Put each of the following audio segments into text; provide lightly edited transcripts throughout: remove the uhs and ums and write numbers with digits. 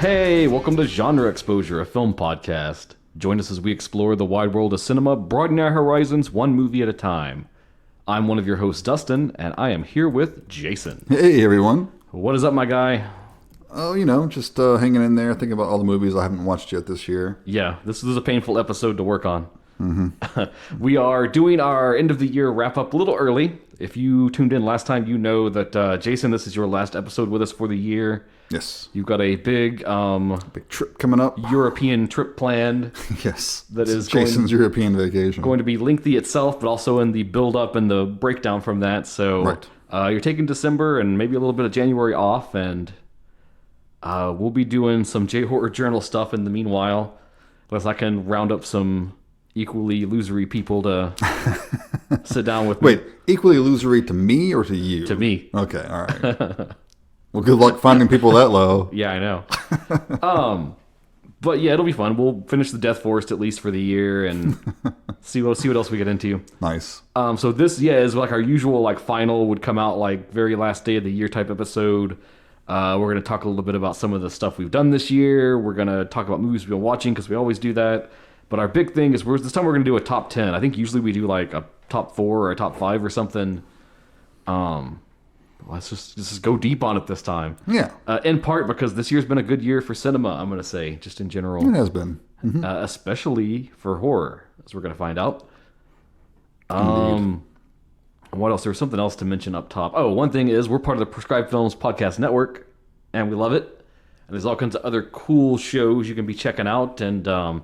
Hey, welcome to Genre Exposure, a film podcast. Join us as we explore the wide world of cinema, broadening our horizons one movie at a time. I'm one of your hosts, Dustin, and I am here with Jason. Hey, everyone. What is up, my guy? Oh, just hanging in there, thinking about all the movies I haven't watched yet this year. Yeah, this is a painful episode to work on. We are doing our end of the year wrap up a little early. If you tuned in last time, you know that, Jason, this is your last episode with us for the year. Yes. You've got a big trip coming up. European trip planned. Yes. That is Jason's European vacation. Going to be lengthy itself, but also in the build-up and the breakdown from that. So right. You're taking December and maybe a little bit of January off, and we'll be doing some J-Horror Journal stuff in the meanwhile, unless I can round up some equally losery people to sit down with me. Wait, equally illusory to me or to you? To me. Okay, all right. Well, good luck finding people that low. Yeah, I know. But yeah, it'll be fun. We'll finish the Death Forest at least for the year and see what else we get into. Nice. So this, is like our usual final would come out very last day of the year type episode. We're going to talk a little bit about some of the stuff we've done this year. We're going to talk about movies we've been watching because we always do that. But our big thing is this time we're going to do a top 10. I think usually we do a top 4 or a top 5 or something. Let's just go deep on it this time. Yeah. In part because this year's been a good year for cinema, I'm going to say, just in general. It has been. Mm-hmm. Especially for horror, as we're going to find out. What else? There was something else to mention up top. Oh, one thing is we're part of the Prescribed Films Podcast Network, and we love it. And there's all kinds of other cool shows you can be checking out. And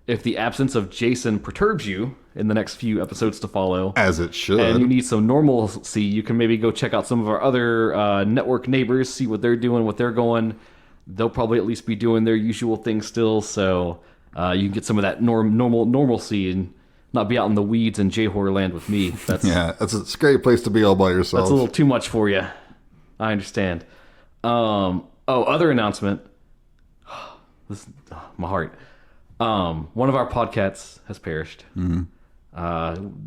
if the absence of Jason perturbs you in the next few episodes to follow, as it should, and you need some normalcy, you can maybe go check out some of our other network neighbors, see what they're doing, what they're going. They'll probably at least be doing their usual thing still, so you can get some of that normalcy and not be out in the weeds in J-Horror land with me. That's a scary place to be all by yourself. That's a little too much for you. I understand. Other announcement. My heart. One of our podcasts has perished. Mm-hmm.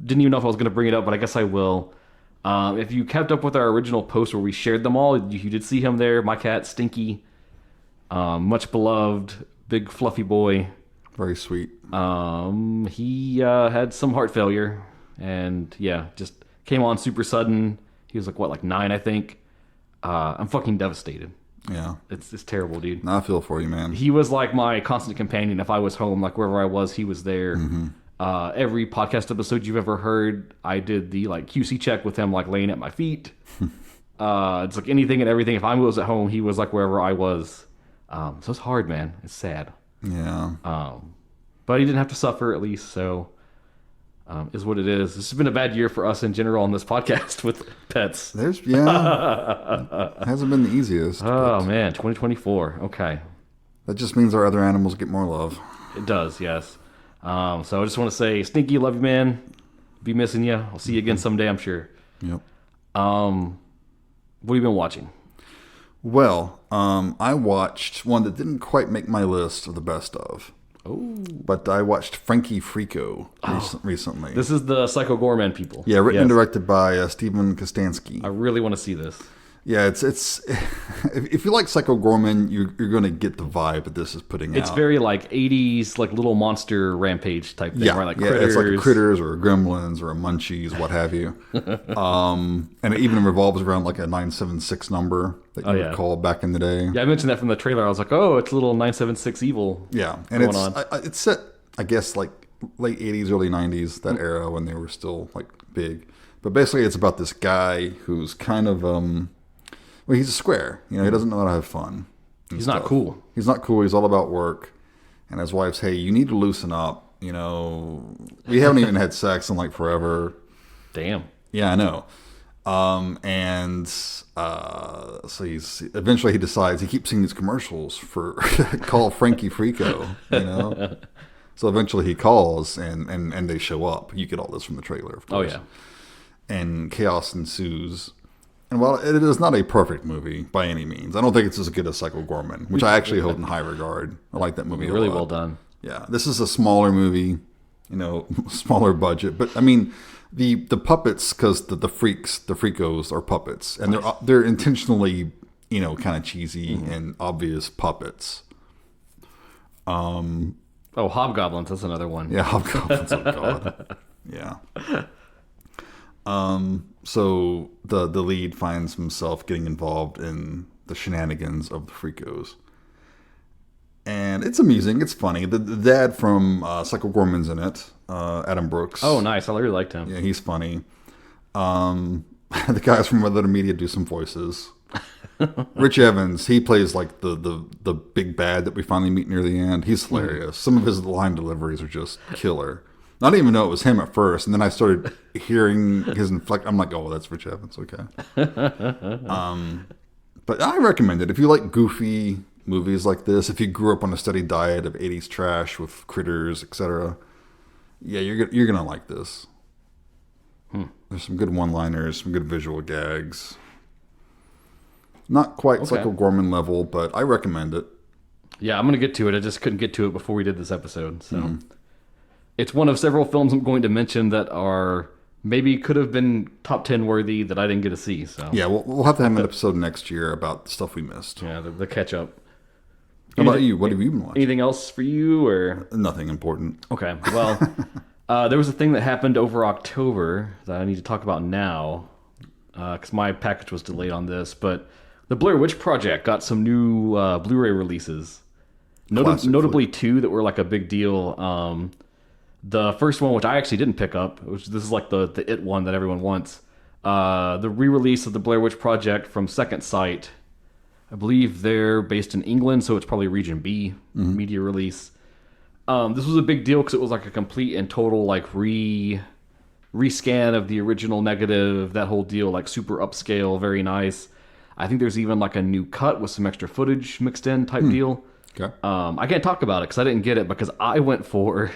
Didn't even know if I was going to bring it up, but I guess I will. If you kept up with our original post where we shared them all, you did see him there. My cat, Stinky. Much beloved, big fluffy boy. Very sweet. He had some heart failure, and just came on super sudden. He was 9, I think. I'm fucking devastated. Yeah. It's terrible, dude. I feel for you, man. He was like my constant companion. If I was home, wherever I was, he was there. Mm-hmm. Every podcast episode you've ever heard, I did the QC check with him, laying at my feet. It's anything and everything. If I was at home, he was wherever I was. So it's hard, man. It's sad. Yeah. But he didn't have to suffer, at least, so is what it is. This has been a bad year for us in general on this podcast with pets. It hasn't been the easiest. Oh, man, 2024. Okay. That just means our other animals get more love. It does, yes. So I just want to say, Stinky, love you, man. Be missing you. I'll see you again someday, I'm sure. Yep. What have you been watching? Well, I watched one that didn't quite make my list of the best of. Oh. But I watched Frankie Frico recently. This is the Psycho Gorman people. Yeah, written and directed by Steven Kostanski. I really want to see this. Yeah, it's if you like Psycho Gorman, you're going to get the vibe that this is putting out. It's very 80s little monster rampage type thing, right? Critters. It's like a Critters or a Gremlins or a Munchies, what have you. And it even revolves around a 976 number that you would call back in the day. Yeah, I mentioned that from the trailer. I was like, oh, it's a little 976 evil. Yeah, and it's set, I guess, late 80s, early 90s, that era when they were still big. But basically, it's about this guy who's kind of well, he's a square. He doesn't know how to have fun. He's not cool. He's not cool. He's all about work. And his wife's, hey, you need to loosen up. We haven't even had sex in forever. Damn. Yeah, I know. So eventually he decides, he keeps seeing these commercials for call Frankie Frico, So eventually he calls and they show up. You get all this from the trailer, of course. Oh, yeah. And chaos ensues. And while it is not a perfect movie by any means, I don't think it's as good as Psycho Gorman, which I actually hold in high regard. I like that movie a lot. Really well done. Yeah, this is a smaller movie, smaller budget. But I mean, the puppets, because the Fricos are puppets, and they're intentionally kind of cheesy and obvious puppets. Oh, Hobgoblins, that's another one. Yeah, Hobgoblins, oh god. Yeah. So the lead finds himself getting involved in the shenanigans of the Freakos. And it's amusing. It's funny. The dad from Psycho Gorman's in it, Adam Brooks. Oh, nice. I really liked him. Yeah, he's funny. The guys from Other Media do some voices. Rich Evans, he plays like the big bad that we finally meet near the end. He's hilarious. Some of his line deliveries are just killer. I didn't even know it was him at first, and then I started hearing his inflect. I'm like, oh, that's Rich Evans. Okay. But I recommend it if you like goofy movies like this. If you grew up on a steady diet of 80s trash with critters, etc. Yeah, you're gonna like this. There's some good one-liners, some good visual gags. Not quite Psycho Gorman level, but I recommend it. Yeah, I'm gonna get to it. I just couldn't get to it before we did this episode. So it's one of several films I'm going to mention that are maybe could have been top 10 worthy that I didn't get to see. So yeah, we'll have to have an episode next year about the stuff we missed. Yeah, the catch up. How about you? What have you been watching? Anything else for you, or nothing important? Okay, well, there was a thing that happened over October that I need to talk about now because my package was delayed on this. But the Blair Witch Project got some new Blu-ray releases, notably two that were like a big deal. The first one, which I actually didn't pick up, which this is like the It one that everyone wants. The re-release of the Blair Witch Project from Second Sight. I believe they're based in England, so it's probably Region B media release. This was a big deal because it was like a complete and total like rescan of the original negative, that whole deal, like super upscale, very nice. I think there's even like a new cut with some extra footage mixed in type deal. Okay. I can't talk about it because I didn't get it because I went for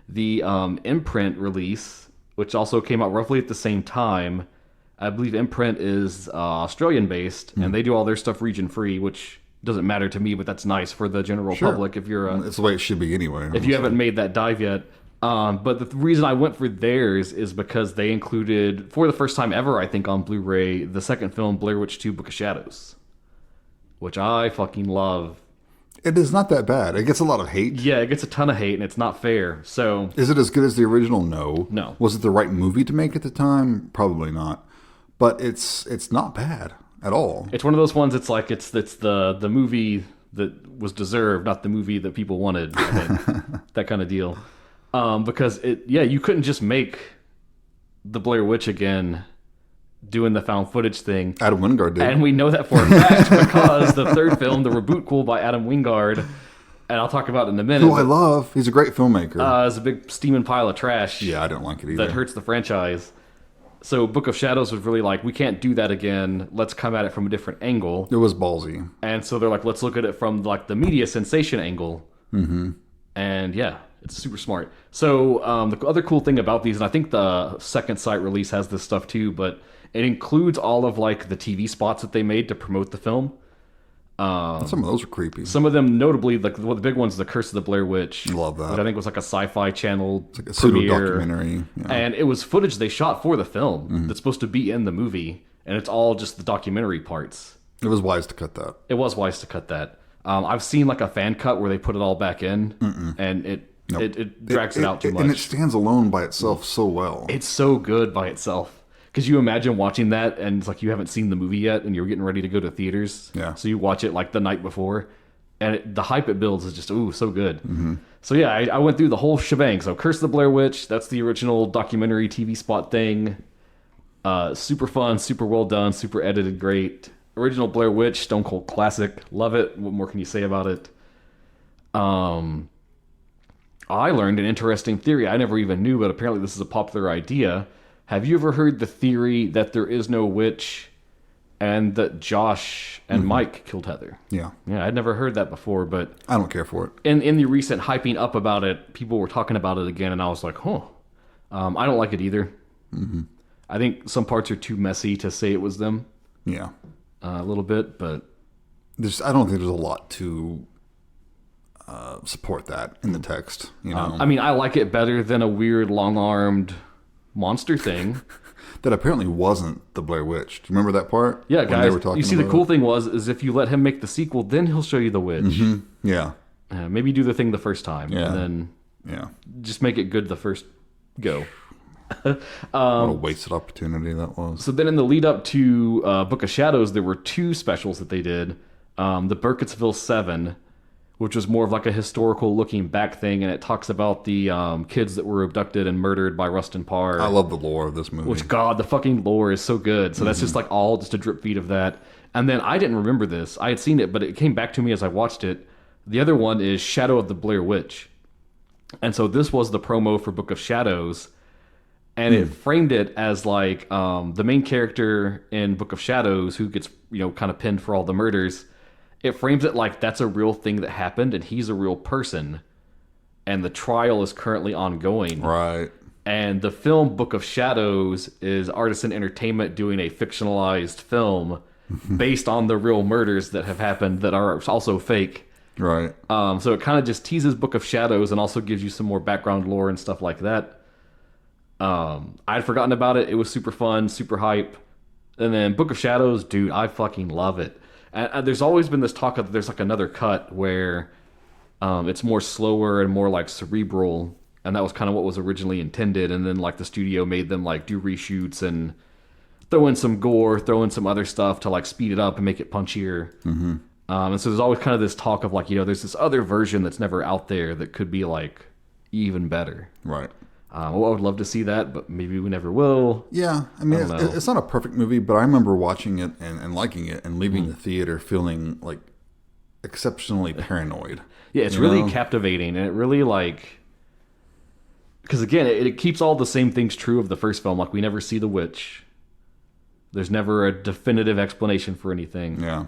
the imprint release, which also came out roughly at the same time. I believe Imprint is Australian based, and they do all their stuff region free, which doesn't matter to me, but that's nice for the general public. If you're, it's the way it should be anyway. If you haven't made that dive yet, but the reason I went for theirs is because they included, for the first time ever, I think on Blu-ray, the second film, Blair Witch 2: Book of Shadows, which I fucking love. It is not that bad. It gets a lot of hate. Yeah, it gets a ton of hate, and it's not fair. So, is it as good as the original? No. No. Was it the right movie to make at the time? Probably not. But it's not bad at all. It's one of those ones. It's like it's the movie that was deserved, not the movie that people wanted. I think. That kind of deal. Because you couldn't just make the Blair Witch again doing the found footage thing. Adam Wingard did, and we know that for a fact because the third film, The Rebootquel by Adam Wingard, and I'll talk about it in a minute. Who I love. He's a great filmmaker. Is a big steaming pile of trash. Yeah, I don't like it either. That hurts the franchise. So Book of Shadows was really like, we can't do that again. Let's come at it from a different angle. It was ballsy. And so they're like, let's look at it from like the media sensation angle. Mm-hmm. And yeah, it's super smart. So the other cool thing about these, and I think the Second Sight release has this stuff too, but it includes all of like the TV spots that they made to promote the film. Some of those are creepy. Some of them, notably, like the big one's The Curse of the Blair Witch. Love that. Which I think was like a Sci-Fi Channel It's like a premiere. pseudo-documentary. Yeah. And it was footage they shot for the film that's supposed to be in the movie, and it's all just the documentary parts. It was wise to cut that. It was wise to cut that. I've seen like a fan cut where they put it all back in, and it drags it out too much. And it stands alone by itself so well. It's so good by itself. Because you imagine watching that, and it's like you haven't seen the movie yet, and you're getting ready to go to theaters. Yeah. So you watch it like the night before, and the hype it builds is just, so good. Mm-hmm. So yeah, I went through the whole shebang. So Curse of the Blair Witch, that's the original documentary TV spot thing. Super fun, super well done, super edited, great. Original Blair Witch, Stone Cold classic. Love it. What more can you say about it? I learned an interesting theory I never even knew, but apparently this is a popular idea. Have you ever heard the theory that there is no witch and that Josh and Mike killed Heather? Yeah. Yeah, I'd never heard that before, but I don't care for it. In the recent hyping up about it, people were talking about it again, and I was like, I don't like it either. Mm-hmm. I think some parts are too messy to say it was them. Yeah. A little bit, but I don't think there's a lot to support that in the text. You know, I mean, I like it better than a weird long-armed monster thing. that apparently wasn't the Blair Witch. Do you remember that part? Yeah, When guys. they were talking You see, the about cool it? thing is if you let him make the sequel, then he'll show you the witch. Yeah. Maybe do the thing the first time, Yeah. and then Yeah. just make it good the first go. What a wasted opportunity that was. So then in the lead up to Book of Shadows, there were 2 specials that they did. The Burkittsville 7, which was more of like a historical looking back thing, and it talks about the kids that were abducted and murdered by Rustin Parr. I love the lore of this movie. Which, God, the fucking lore is so good. So that's just like all just a drip feed of that. And then I didn't remember this. I had seen it, but it came back to me as I watched it. The other one is Shadow of the Blair Witch. And so this was the promo for Book of Shadows. And it framed it as like the main character in Book of Shadows who gets, kind of pinned for all the murders. It frames it like that's a real thing that happened and he's a real person. And the trial is currently ongoing. Right. And the film Book of Shadows is Artisan Entertainment doing a fictionalized film based on the real murders that have happened that are also fake. Right. So it kind of just teases Book of Shadows and also gives you some more background lore and stuff like that. I'd forgotten about it. It was super fun, super hype. And then Book of Shadows, dude, I fucking love it. And there's always been this talk of there's like another cut where it's more slower and more like cerebral. And that was kind of what was originally intended. And then like the studio made them like do reshoots and throw in some gore, throw in some other stuff to like speed it up and make it punchier. Mm-hmm. And so there's always kind of this talk of like, there's this other version that's never out there that could be like even better. Right. Well, I would love to see that, but maybe we never will. Yeah, I mean, I don't know. it's not a perfect movie, but I remember watching it and liking it and leaving the theater feeling like exceptionally paranoid. Yeah, it's really captivating, and it really like... Because again, it keeps all the same things true of the first film. Like, we never see the witch. There's never a definitive explanation for anything. Yeah.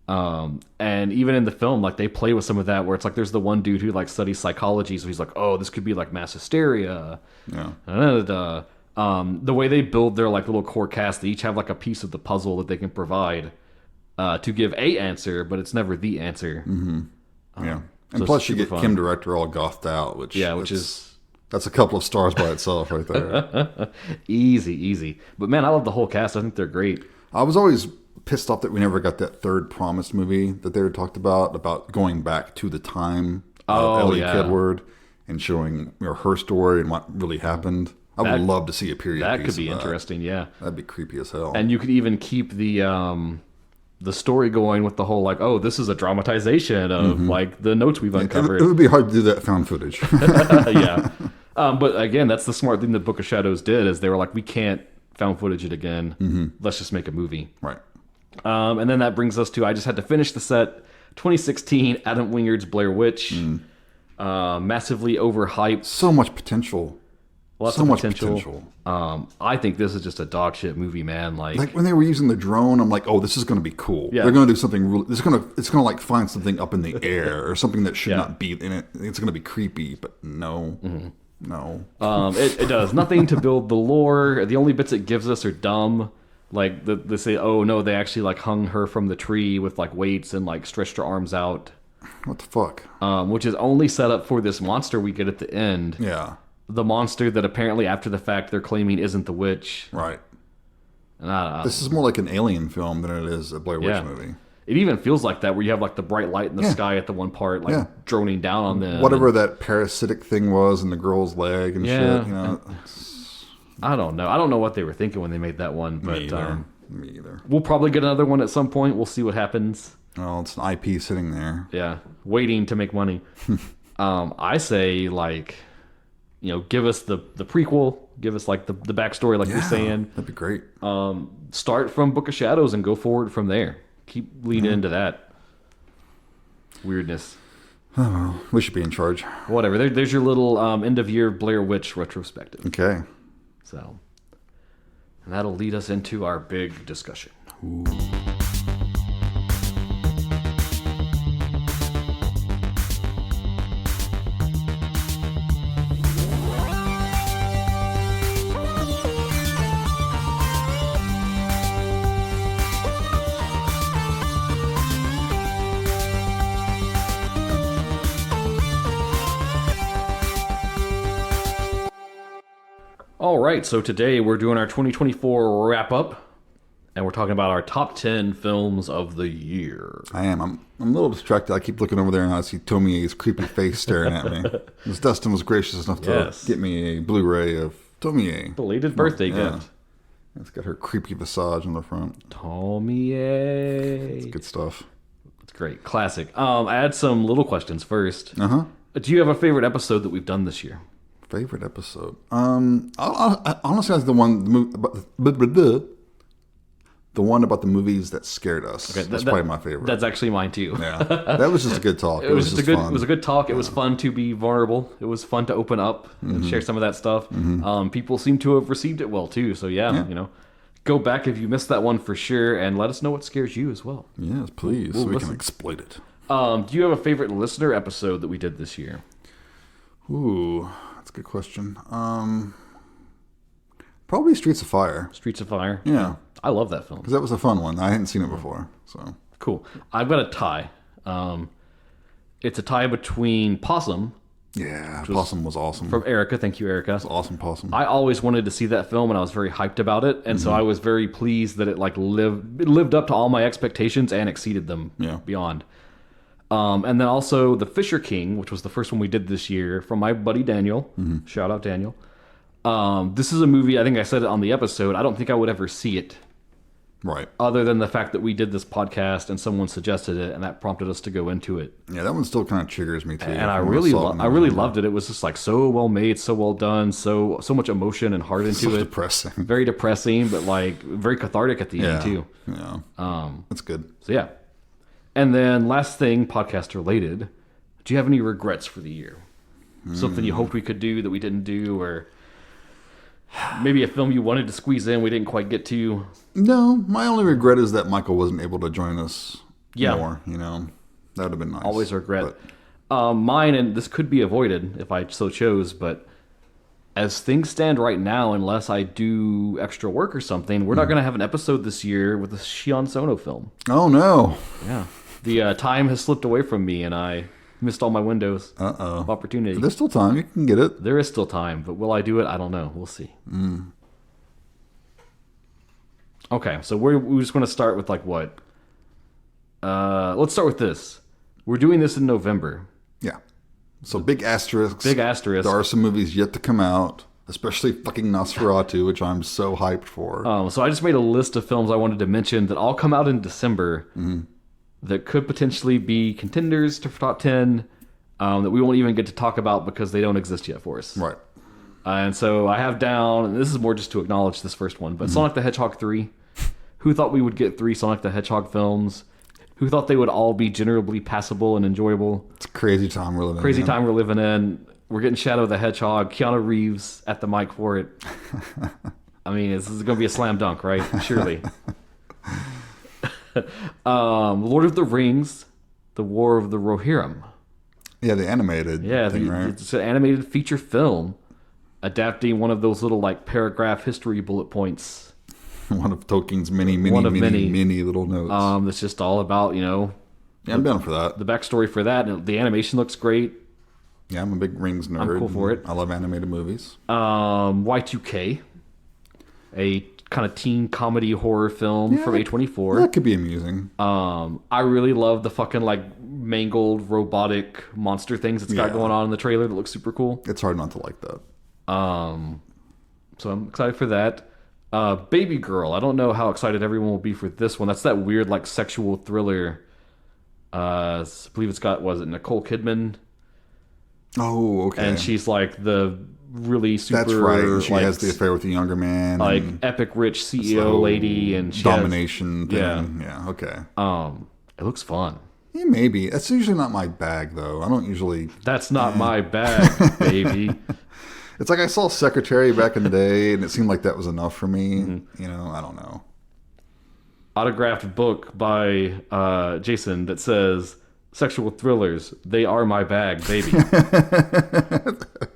And even in the film, like, they play with some of that, where it's like there's the one dude who like studies psychology, so he's like, oh, this could be like mass hysteria. Yeah. The way they build their like little core cast, they each have like a piece of the puzzle that they can provide to give a answer, but it's never the answer. Mm-hmm. Yeah. And so plus you get fun. Kim Director all gothed out, which is... That's a couple of stars by itself right there. Easy. But man, I love the whole cast. I think they're great. I was always pissed off that we never got that third Promise movie that they were talked about going back to the time of Ellie Kedward and showing her story and what really happened. I would love to see a period piece. That could be interesting, yeah. That'd be creepy as hell. And you could even keep the story going with the whole like, oh, this is a dramatization of like the notes we've uncovered. It would be hard to do that found footage. Yeah. But again, that's the smart thing that Book of Shadows did, is they were like, we can't found footage it again. Mm-hmm. Let's just make a movie. Right. And then that brings us to, I just had to finish the set, 2016 Adam Wingard's Blair Witch. Massively overhyped. So much potential. Lots of potential. I think this is just a dog shit movie, man. Like when they were using the drone, I'm like, oh, this is going to be cool. Yeah. They're going to do something really. It's going to like find something up in the air or something that should not be in it. It's going to be creepy, but no. Mm-hmm. No. It does nothing to build the lore. The only bits it gives us are dumb. Like they say, oh no, they actually like hung her from the tree with like weights and like stretched her arms out. What the fuck? Which is only set up for this monster we get at the end. Yeah. The monster that apparently after the fact they're claiming isn't the witch. Right. And this is more like an alien film than it is a Blair Witch movie. It even feels like that, where you have like the bright light in the sky at the one part, like droning down on them. Whatever that parasitic thing was in the girl's leg and shit. I don't know. I don't know what they were thinking when they made that one, but Me either. We'll probably get another one at some point. We'll see what happens. Well, it's an IP sitting there. Yeah, waiting to make money. I say like, give us the prequel. Give us like the backstory, like you're saying. That'd be great. Start from Book of Shadows and go forward from there. Keep leading into that weirdness. Oh, well, we should be in charge. Whatever. There's your little end of year Blair Witch retrospective. Okay. So, and that'll lead us into our big discussion. Ooh. All right, so today we're doing our 2024 wrap up, and we're talking about our top 10 films of the year. I am. I'm a little distracted. I keep looking over there and I see Tomie's creepy face staring at me. Because Dustin was gracious enough to get me a Blu-ray of Tomie. Belated birthday gift. It's got her creepy visage on the front. Tomie. It's good stuff. It's great. Classic. I had some little questions first. Uh-huh. Do you have a favorite episode that we've done this year? Favorite episode? I honestly, that's the one about the movies that scared us. Okay, that's probably my favorite. That's actually mine too. Yeah, that was just a good talk. It was just fun. It was a good talk. It was fun to be vulnerable. It was fun to open up and share some of that stuff. People seem to have received it well too. So yeah, go back if you missed that one for sure, and let us know what scares you as well. Yes, please, so we can exploit it. Do you have a favorite listener episode that we did this year? Ooh, that's a good question. Probably Streets of Fire. Streets of Fire. Yeah. I love that film. Because that was a fun one. I hadn't seen it before. So cool. I've got a tie. It's a tie between Possum. Yeah, Possum was awesome. From Erica. Thank you, Erica. It's awesome, Possum. I always wanted to see that film, and I was very hyped about it. And so I was very pleased that it lived up to all my expectations and exceeded them beyond. And then also The Fisher King, which was the first one we did this year, from my buddy Daniel. Shout out Daniel. This is a movie, I think I said it on the episode, I don't think I would ever see it. Right. Other than the fact that we did this podcast and someone suggested it, and that prompted us to go into it. Yeah, that one still kind of triggers me too. And I really loved it. It was just like so well made, so well done, so much emotion and heart into it. Depressing. Very depressing, but like very cathartic at the end too. Yeah. That's good. So yeah. And then last thing, podcast related, do you have any regrets for the year? Something you hoped we could do that we didn't do, or maybe a film you wanted to squeeze in we didn't quite get to? No, my only regret is that Michael wasn't able to join us more. That would have been nice. Always regret. Mine, and this could be avoided if I so chose, but as things stand right now, unless I do extra work or something, we're not going to have an episode this year with the Shion Sono film. Oh, no. Yeah. The time has slipped away from me, and I missed all my windows of opportunity. There's still time. You can get it. There is still time, but will I do it? I don't know. We'll see. Okay, so we're just going to start with like what? Let's start with this. We're doing this in November. Yeah. So big asterisks. Big asterisk. There are some movies yet to come out, especially fucking Nosferatu, which I'm so hyped for. So I just made a list of films I wanted to mention that all come out in December that could potentially be contenders to top 10 that we won't even get to talk about because they don't exist yet for us. Right. And so I have down, and this is more just to acknowledge this first one, but Sonic the Hedgehog 3. Who thought we would get 3 Sonic the Hedgehog films? Who thought they would all be generally passable and enjoyable? It's a crazy time we're living in. Crazy time we're living in. We're getting Shadow the Hedgehog. Keanu Reeves at the mic for it. I mean, this is going to be a slam dunk, right? Surely. Lord of the Rings, The War of the Rohirrim. Yeah, the animated thing, right? It's an animated feature film adapting one of those little like paragraph history bullet points. One of Tolkien's many little notes. That's just all about, Yeah, I'm down for that. The backstory for that. And the animation looks great. Yeah, I'm a big Rings nerd. I'm cool for it. I love animated movies. Y2K, a kind of teen comedy horror film from A24. That could be amusing. I really love the fucking like mangled robotic monster things it's got going on in the trailer that looks super cool. It's hard not to like that. So I'm excited for that. Baby Girl. I don't know how excited everyone will be for this one. That's that weird like sexual thriller. I believe it's got, was it Nicole Kidman? Oh, okay. And she's like the really super. That's right. She has the affair with the younger man. Like epic rich CEO lady, and she domination thing. Yeah. Okay. It looks fun. Yeah, maybe. That's usually not my bag, though. I don't usually. That's not my bag, baby. It's like I saw Secretary back in the day, and it seemed like that was enough for me. I don't know. Autographed book by Jason that says, "Sexual thrillers, they are my bag, baby."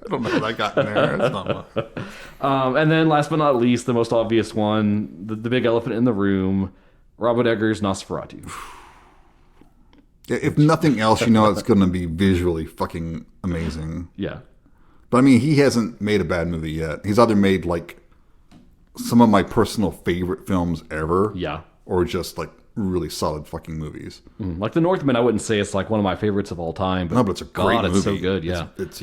I don't know how that got in there. It's not my... And then last but not least, the most obvious one, the big elephant in the room, Robert Eggers' Nosferatu. If nothing else, it's going to be visually fucking amazing. Yeah. But I mean, he hasn't made a bad movie yet. He's either made like some of my personal favorite films ever, Yeah. or just like really solid fucking movies. Like The Northman, I wouldn't say it's like one of my favorites of all time. But No, but it's a great movie. It's so good, yeah. It's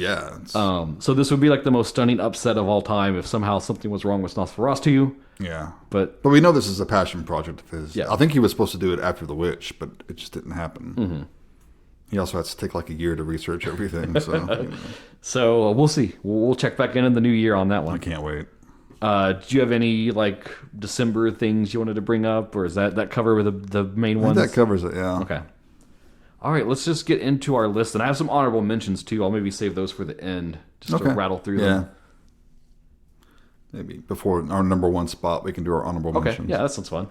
So this would be like the most stunning upset of all time if somehow something was wrong with Nosferatu. yeah. But But we know this is a passion project of his. Yeah. I think he was supposed to do it after The Witch, but it just didn't happen. He also has to take like a year to research everything. So so we'll see. We'll check back in the new year on that I one. can't wait. Do you have any like December things you wanted to bring up, or is that cover the main I ones? think that covers it. Yeah. Okay. All right, let's just get into our list, and I have some honorable mentions too. I'll maybe save those for the end, just to rattle through them. Maybe before our number one spot, we can do our honorable Okay, mentions. yeah, that sounds fun.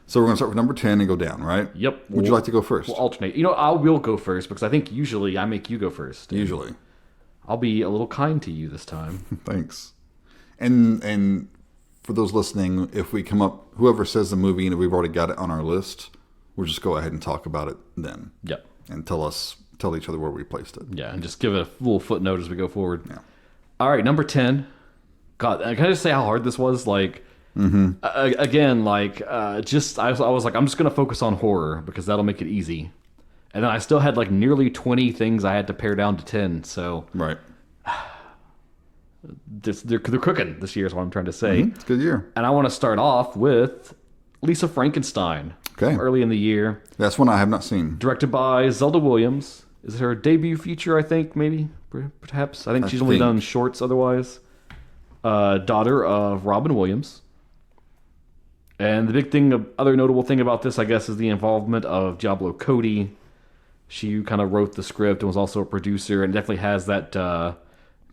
So we're going to start with number 10 and go down, right? Yep. Would you like to go first? We'll alternate. You know, I will go first because I think usually I make you go first. Usually. I'll be a little kind to you this time. Thanks. And for those listening, if we come up, whoever says the movie and we've already got it on our list, we'll just go ahead and talk about it then. Yep. And tell each other where we placed it. Yeah, and just give it a little footnote as we go forward. Yeah. All right, number 10. God, can I just say how hard this was? Like, again, like, I was like, I'm just going to focus on horror because that'll make it easy. And then I still had like nearly 20 things I had to pare down to 10. So Right. they're cooking this year is what I'm trying to say. It's a good year. And I want to start off with Lisa Frankenstein. Okay. Early in the year. That's one I have not seen. Directed by Zelda Williams. Is it her debut feature, I think, maybe? Perhaps. I think she's only done shorts otherwise. Daughter of Robin Williams. And the big thing, other notable thing about this, I guess, is the involvement of Diablo Cody. She kind of wrote the script and was also a producer, and definitely has that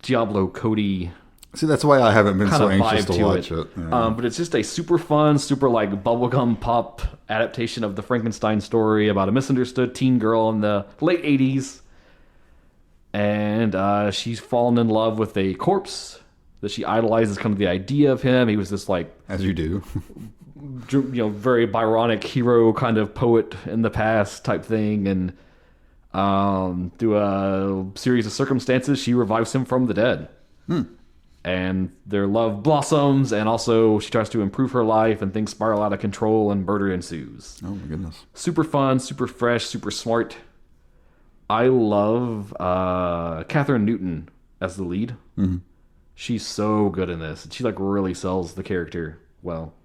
Diablo Cody See, that's why I haven't been kind so of anxious vibe to watch it. Yeah. But it's just a super fun, super like bubblegum pop adaptation of the Frankenstein story about a misunderstood teen girl in the late 80s. And she's fallen in love with a corpse that she idolizes, kind of the idea of him. He was this like, As you do. very Byronic hero kind of poet in the past type thing. And through a series of circumstances, she revives him from the dead. And their love blossoms, and also she tries to improve her life, and things spiral out of control, and murder ensues. Oh, my goodness. Super fun, super fresh, super smart. I love Catherine Newton as the lead. Mm-hmm. She's so good in this. She like really sells the character well.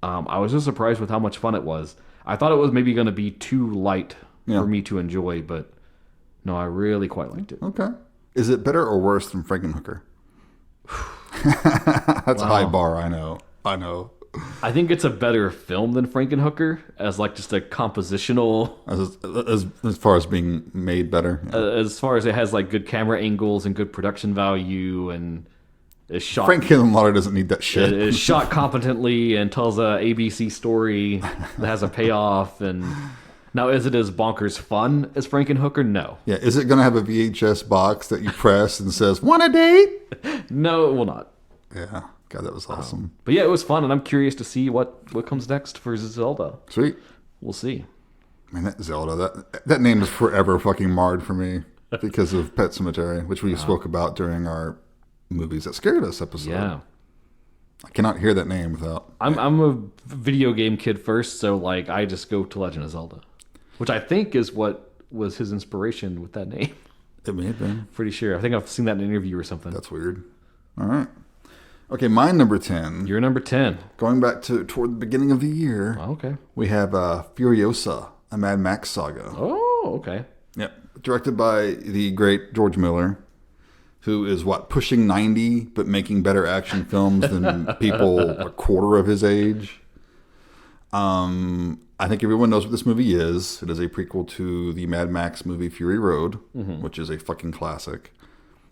I was just surprised with how much fun it was. I thought it was maybe going to be too light for me to enjoy, but no, I really quite liked it. Okay. Is it better or worse than Frankenhooker? That's a high bar, I know. I think it's a better film than Frankenhooker as like just a compositional. As far as being made better. Yeah. As far as it has like good camera angles and good production value, and is shot. Frankenhooker doesn't need that shit. It is shot competently and tells a ABC story that has a payoff. And now, is it as bonkers fun as Frankenhooker? No. Yeah, is it going to have a VHS box that you press and says, "Want a date?" No, it will not. Yeah. God, that was awesome. But yeah, it was fun, and I'm curious to see what comes next for Zelda. Sweet. We'll see. Man, that Zelda, that name is forever fucking marred for me because of Pet Sematary, which we spoke about during our Movies That Scared Us episode. Yeah. I cannot hear that name without... I'm a video game kid first, so like I just go to Legend of Zelda, which I think is what was his inspiration with that name. It may have been. Pretty sure. I think I've seen that in an interview or something. That's weird. All right. Okay, my number 10. You're number 10. Going back toward the beginning of the year, Okay. we have Furiosa, a Mad Max saga. Oh, okay. Yep. Directed by the great George Miller, who is, pushing 90, but making better action films than people a quarter of his age. I think everyone knows what this movie is. It is a prequel to the Mad Max movie Fury Road, which is a fucking classic.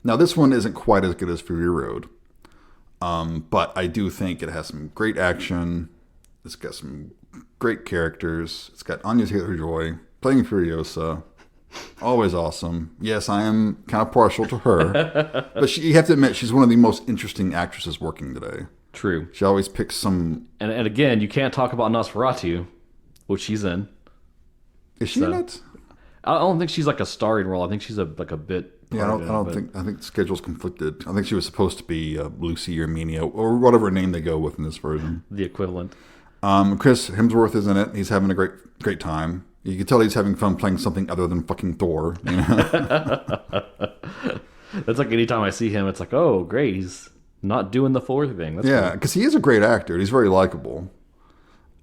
Now, this one isn't quite as good as Fury Road. But I do think it has some great action. It's got some great characters. It's got Anya Taylor-Joy playing Furiosa. Always awesome. Yes, I am kind of partial to her. But you have to admit, she's one of the most interesting actresses working today. True. She always picks some... And again, you can't talk about Nosferatu, which she's in. Is she in it? I don't think she's like a starring role. I think she's a bit Yeah, part of it. I think the schedule's conflicted. I think she was supposed to be Lucy or Mina or whatever name they go with in this version. The equivalent. Chris Hemsworth is in it. He's having a great time. You can tell he's having fun playing something other than fucking Thor. You know? That's like anytime I see him, it's like, oh, great, he's not doing the Thor thing. That's yeah, because he is a great actor. He's very likable.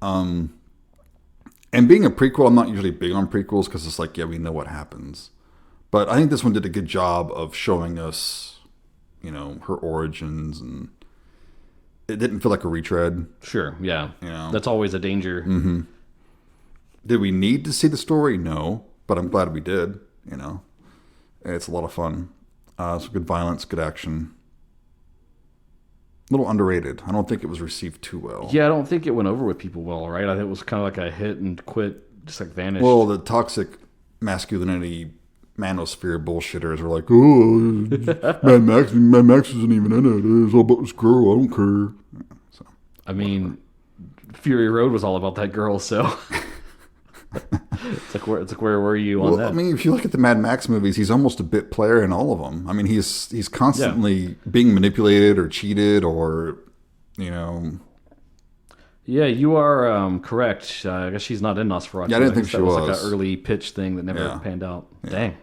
And being a prequel, I'm not usually big on prequels because it's like, yeah, we know what happens. But I think this one did a good job of showing us, you know, her origins, and it didn't feel like a retread. Sure, yeah. You know? That's always a danger. Mm-hmm. Did we need to see the story? No, but I'm glad we did. You know, it's a lot of fun. Some good violence, good action. A little underrated. I don't think it was received too well. Yeah, I don't think it went over with people well, right? I think it was kind of like a hit and quit, just like vanished. Well, the toxic masculinity manosphere bullshitters were like, oh, Mad Max isn't even in it. It's all about this girl. I don't care. So, I mean, Fury Road was all about that girl, so it's like where were you on that? I mean, if you look at the Mad Max movies, he's almost a bit player in all of them. I mean, he's constantly being manipulated or cheated or, you know. Yeah, you are correct. I guess she's not in Nosferatu. Yeah, I didn't think she was. That was like an early pitch thing that never panned out. Yeah. Dang.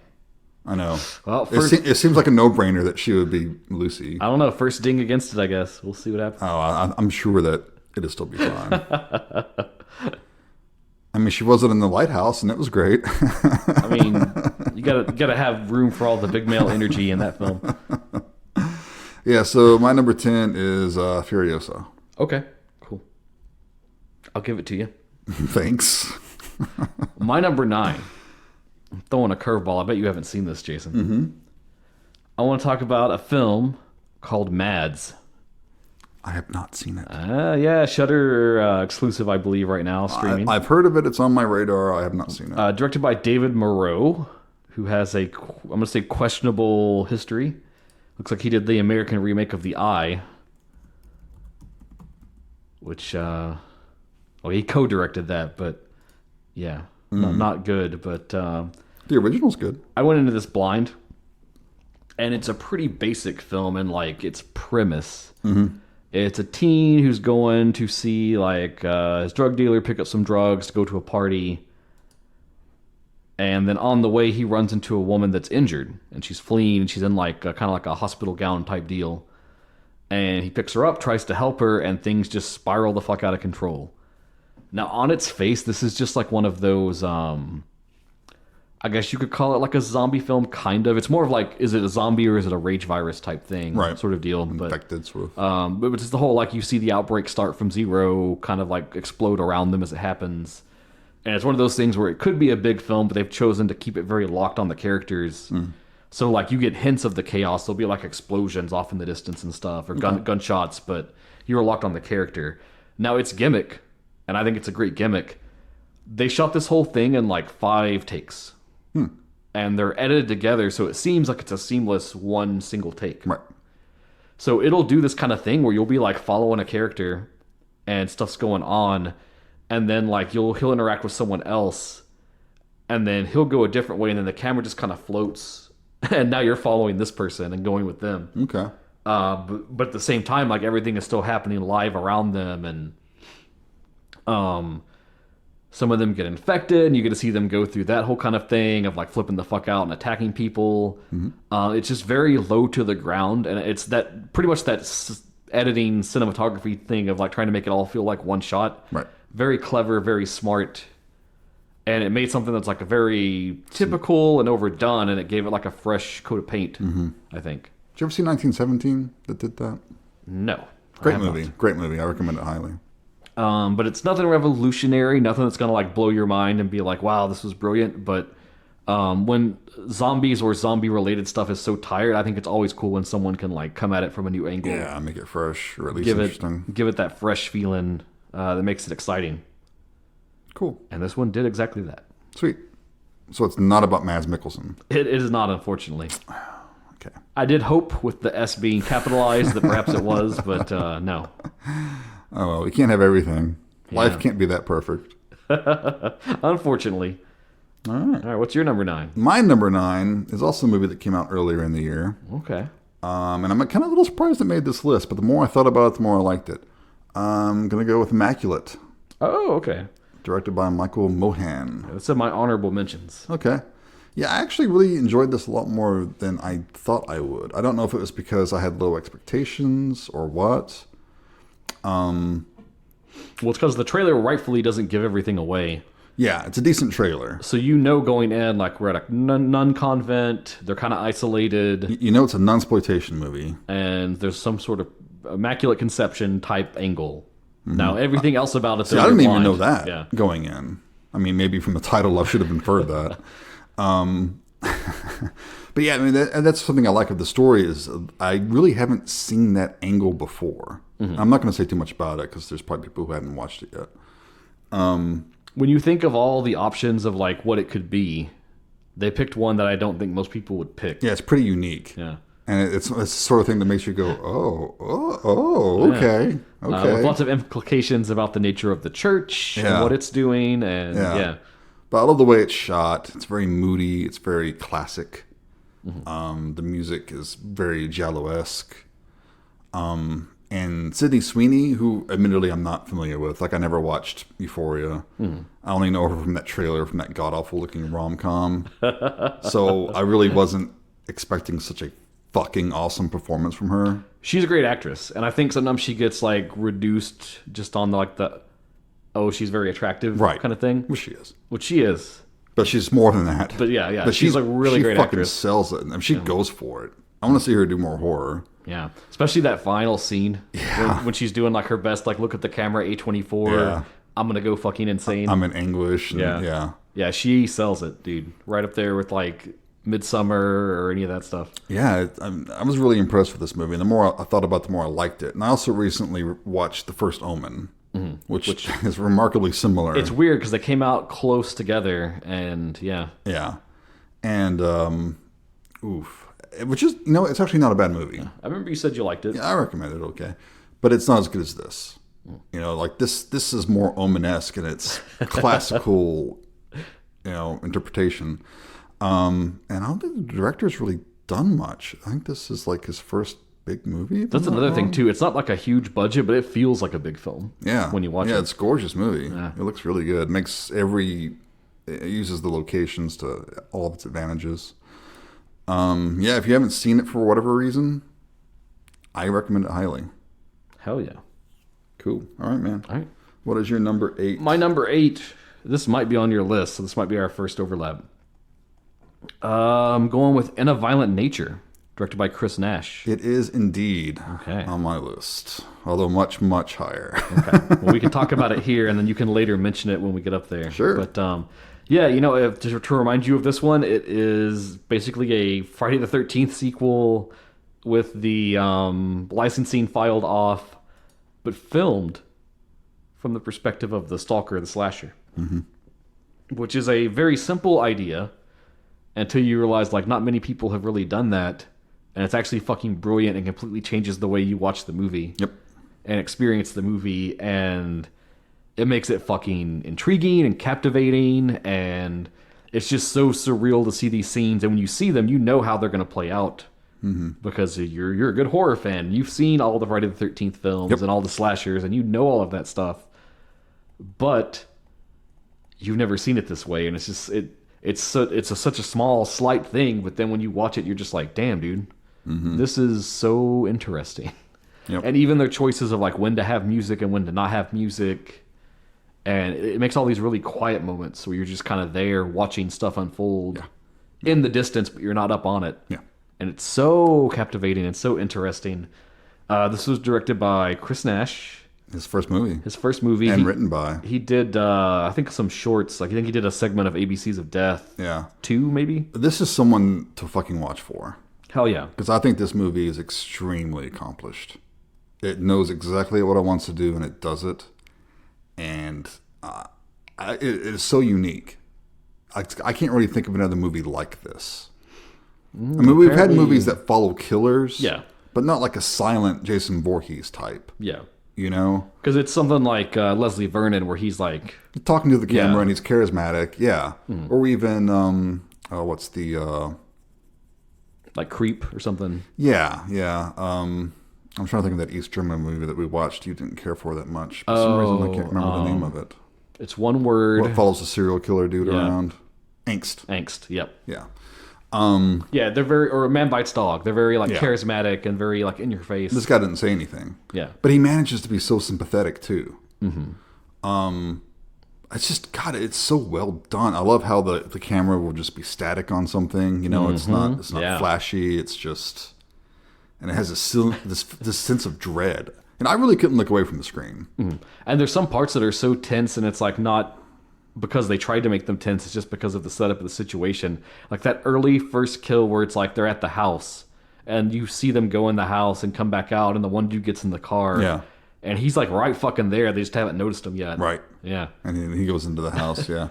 I know. Well, it seems like a no-brainer that she would be Lucy. I don't know. First ding against it, I guess. We'll see what happens. Oh, I'm sure that it'll still be fine. I mean, she wasn't in the lighthouse, and it was great. I mean, you gotta have room for all the big male energy in that film. Yeah, so my number 10 is Furiosa. Okay, cool. I'll give it to you. Thanks. My number 9. I'm throwing a curveball. I bet you haven't seen this, Jason. Mm-hmm. I want to talk about a film called Mads. I have not seen it. Yeah, Shudder exclusive, I believe, right now, streaming. I've heard of it. It's on my radar. I have not seen it. Directed by David Moreau, who has I'm going to say, questionable history. Looks like he did the American remake of The Eye, which, he co-directed that, but yeah, not good. But the original's good. I went into this blind, and it's a pretty basic film in like its premise. Mm-hmm. It's a teen who's going to see like his drug dealer pick up some drugs to go to a party. And then on the way, he runs into a woman that's injured. And she's fleeing. And she's in like kind of like a hospital gown type deal. And he picks her up, tries to help her. And things just spiral the fuck out of control. Now, on its face, this is just like one of those... I guess you could call it like a zombie film, kind of. It's more of like, is it a zombie or is it a rage virus type thing, right? Sort of deal. Infected, sort of. But it's the whole, like, you see the outbreak start from zero, kind of like explode around them as it happens. And it's one of those things where it could be a big film, but they've chosen to keep it very locked on the characters. So, like, you get hints of the chaos. There'll be, like, explosions off in the distance and stuff, or gunshots, but you're locked on the character. Now, it's gimmick, and I think it's a great gimmick. They shot this whole thing in, like, 5 takes. And they're edited together, so it seems like it's a seamless one single take. Right. So it'll do this kind of thing where you'll be like following a character and stuff's going on, and then like he'll interact with someone else, and then he'll go a different way, and then the camera just kind of floats, and now you're following this person and going with them. Okay. But at the same time, like everything is still happening live around them, and some of them get infected, and you get to see them go through that whole kind of thing of like flipping the fuck out and attacking people. It's just very low to the ground, and it's that pretty much that editing cinematography thing of like trying to make it all feel like one shot. Right. Very clever, very smart, and it made something that's like a very typical and overdone, and it gave it like a fresh coat of paint. I think. Did you ever see 1917 that did that? No. Great movie. Great movie. I recommend it highly. But it's nothing revolutionary, nothing that's going to like blow your mind and be like, wow, this was brilliant. But when zombies or zombie-related stuff is so tired, I think it's always cool when someone can like come at it from a new angle. Yeah, make it fresh or at least interesting. Give it that fresh feeling that makes it exciting. Cool. And this one did exactly that. Sweet. So it's not about Mads Mikkelsen. It is not, unfortunately. Okay. I did hope with the S being capitalized that perhaps it was, but no. Oh, well, we can't have everything. Yeah. Life can't be that perfect. Unfortunately. All right. All right, what's your number 9? My number 9 is also a movie that came out earlier in the year. Okay. And I'm kind of a little surprised it made this list, but the more I thought about it, the more I liked it. I'm going to go with Immaculate, Oh, okay. directed by Michael Mohan. That's in my honorable mentions. Okay. Yeah, I actually really enjoyed this a lot more than I thought I would. I don't know if it was because I had low expectations or what. Well, it's because the trailer rightfully doesn't give everything away. Yeah, it's a decent trailer. So going in, like, we're at a nun convent. They're kind of isolated. You know it's a nunsploitation movie. And there's some sort of immaculate conception type angle. Now, everything else about it... See, I didn't even know that Yeah. going in. I mean, maybe from the title I should have inferred that. But yeah, I mean, that's something I like of the story is I really haven't seen that angle before. I'm not going to say too much about it because there's probably people who hadn't watched it yet. When you think of all the options of, like, what it could be, they picked one that I don't think most people would pick. Yeah, it's pretty unique. Yeah. And it's the sort of thing that makes you go, okay. With lots of implications about the nature of the church and what it's doing. And yeah. But I love the way it's shot. It's very moody. It's very classic. The music is very Giallo-esque. And Sydney Sweeney, who admittedly I'm not familiar with. Like, I never watched Euphoria. I only know her from that trailer, from that god-awful looking rom-com. So I really wasn't expecting such a fucking awesome performance from her. She's a great actress. And I think sometimes she gets, like, reduced just on, like, she's very attractive kind of thing. Which she is. Which she is. But she's more than that. But yeah. But she's a really great actress. She fucking sells it. I mean, she goes for it. I want to see her do more horror. Yeah. Especially that final scene. Yeah. When she's doing, like, her best, like, look at the camera, A24. Yeah. I'm going to go fucking insane. I'm in anguish. And, yeah. Yeah, she sells it, dude. Right up there with, like, Midsummer or any of that stuff. Yeah, I was really impressed with this movie. And the more I thought about it, the more I liked it. And I also recently watched The First Omen. Which is remarkably similar. It's weird because they came out close together, and yeah. And which is, it's actually not a bad movie. I remember you said you liked it. Yeah, I recommend it. Okay, but it's not as good as this. Like this is more Omen-esque in its classical, interpretation. And I don't think the director's really done much. I think this is like his first big movie. That's another thing too. It's not like a huge budget, but it feels like a big film. Yeah, when you watch it. Yeah, it's a gorgeous movie. Yeah. It looks really good. It uses the locations to all of its advantages. Yeah, if you haven't seen it for whatever reason, I recommend it highly. Hell yeah. Cool. All right, man. All right. What is your number 8? My number 8. This might be on your list, so this might be our first overlap. I'm going with In a Violent Nature. Directed by Chris Nash. It is indeed on my list, although much, much higher. Okay. Well, we can talk about it here, and then you can later mention it when we get up there. Sure. But, to remind you of this one, it is basically a Friday the 13th sequel with the licensing filed off, but filmed from the perspective of the stalker, the slasher. Which is a very simple idea until you realize, like, not many people have really done that. And it's actually fucking brilliant and completely changes the way you watch the movie. Yep. And experience the movie. And it makes it fucking intriguing and captivating. And it's just so surreal to see these scenes. And when you see them, you know how they're going to play out. Because you're a good horror fan. You've seen all the Friday the 13th films and all the slashers. And you know all of that stuff. But you've never seen it this way. And it's just... It's such a small, slight thing. But then when you watch it, you're just like, damn, dude. This is so interesting. Yep. And even their choices of like when to have music and when to not have music. And it makes all these really quiet moments where you're just kind of there watching stuff unfold in the distance, but you're not up on it. Yeah. And it's so captivating and so interesting. This was directed by Chris Nash. His first movie. And written by. He did, I think, some shorts. Like, I think he did a segment of ABCs of Death. Yeah. 2, maybe? This is someone to fucking watch for. Hell yeah. Because I think this movie is extremely accomplished. It knows exactly what it wants to do, and it does it. And it is so unique. I can't really think of another movie like this. I mean, we've had movies that follow killers. Yeah. But not like a silent Jason Voorhees type. Yeah. you know? Because it's something like Leslie Vernon, where he's like, Talking to the camera Yeah. and he's charismatic, yeah. Or even, what's the, like Creep or something. yeah. I'm trying to think of that East German movie that we watched you didn't care for that much. For some reason, I can't remember the name of it. It's one word. What follows a serial killer dude around? Angst. Angst. Yep. Yeah. Yeah, they're very, or A Man Bites Dog. They're very like Yeah. charismatic and very like in your face. This guy didn't say anything. Yeah. But he manages to be so sympathetic too. It's just, God, it's so well done. I love how the camera will just be static on something. You know, it's not Yeah. flashy. It's just, and it has this sense of dread. And I really couldn't look away from the screen. And there's some parts that are so tense, and it's like not because they tried to make them tense. It's just because of the setup of the situation. Like that early first kill where it's like they're at the house, and you see them go in the house and come back out, and the one dude gets in the car. Yeah. And he's like right fucking there. They just haven't noticed him yet. Right. Yeah. And then he goes into the house, yeah.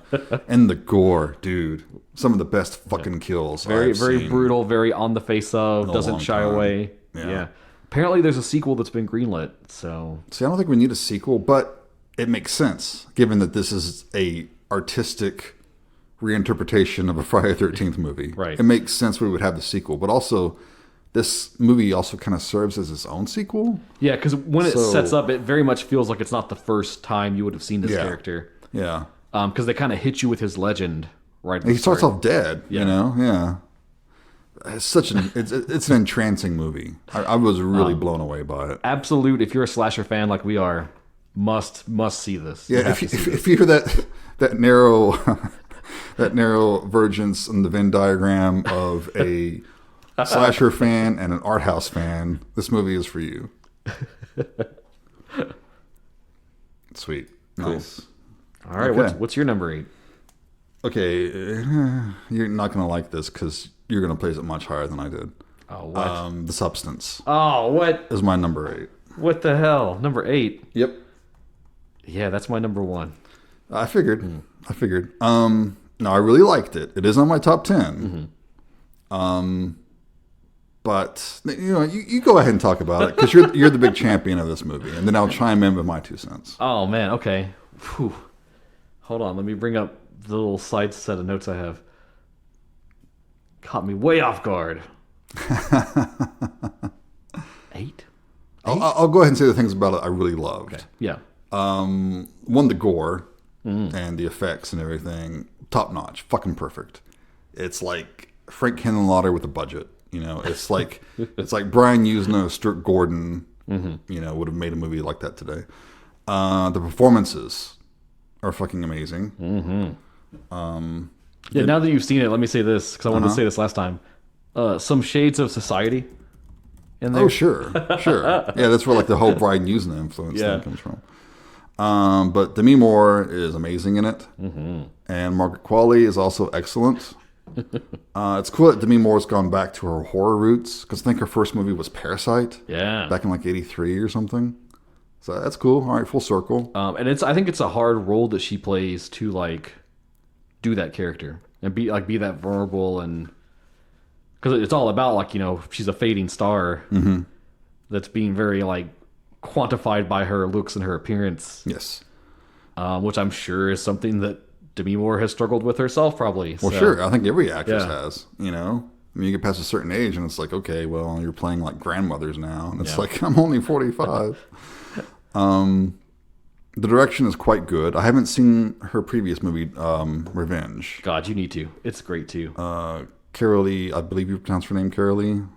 And the gore, dude. Some of the best fucking kills Very, I've very seen. brutal, very on the face of, a doesn't long shy time. away. Yeah. Apparently there's a sequel that's been greenlit, so See, I don't think we need a sequel, but it makes sense, given that this is a artistic reinterpretation of a Friday the 13th movie. Right. It makes sense we would have the sequel, but also this movie also kind of serves as its own sequel. yeah, because when it So- sets up, it very much feels like it's not the first time you would have seen this Yeah. character. Yeah. Because they kind of hit you with his legend right at the He starts start. off dead, Yeah. you know? Yeah. It's such an it's an entrancing movie. I was really blown away by it. Absolute, if you're a slasher fan like we are, must see this. You Yeah, have if, to see this. if you're that narrow that narrow vergence in the Venn diagram of a slasher fan and an art house fan, this movie is for you. Sweet, nice. All right, Okay. what's your number 8? Okay, you're not gonna like this because you're gonna place it much higher than I did. Oh, what? The Substance Oh, what? is my number 8. What the hell? Number 8. Yep, Yeah, that's my number 1. I figured. No, I really liked it. It is on my top 10. But you know, you go ahead and talk about it because you're the big champion of this movie, and then I'll chime in with my 2 cents. Oh man, okay. Whew. Hold on, let me bring up the little side set of notes I have. Caught me way off guard. 8? I'll go ahead and say the things about it I really loved. Yeah. One, the gore and the effects and everything, top notch, fucking perfect. It's like Frank Henenlotter with a budget. You know, it's like Brian Usna, Stuart Gordon, you know, would have made a movie like that today. The performances are fucking amazing. Yeah, now that you've seen it, let me say this, because I wanted to say this last time. Some shades of Society in there. Oh, sure. Yeah, that's where like the whole Brian Usna influence Yeah. thing comes from. But Demi Moore is amazing in it. And Margaret Qualley is also excellent. It's cool that Demi Moore's gone back to her horror roots, because I think her first movie was Parasite Yeah. back in like 83 or something. So that's cool. All right, full circle. And I think it's a hard role that she plays to like do that character and be that vulnerable, and because it's all about like, you know, she's a fading star that's being very like quantified by her looks and her appearance, Yes. which I'm sure is something that Demi Moore has struggled with herself probably. Well, So, sure. I think every actress Yeah. has, you know. I mean, you get past a certain age and it's like, okay, well, you're playing like grandmothers now. And it's Yeah. like, I'm only 45. The direction is quite good. I haven't seen her previous movie, Revenge. God, you need to. It's great too. Carolee, I believe you pronounce her name Carolee.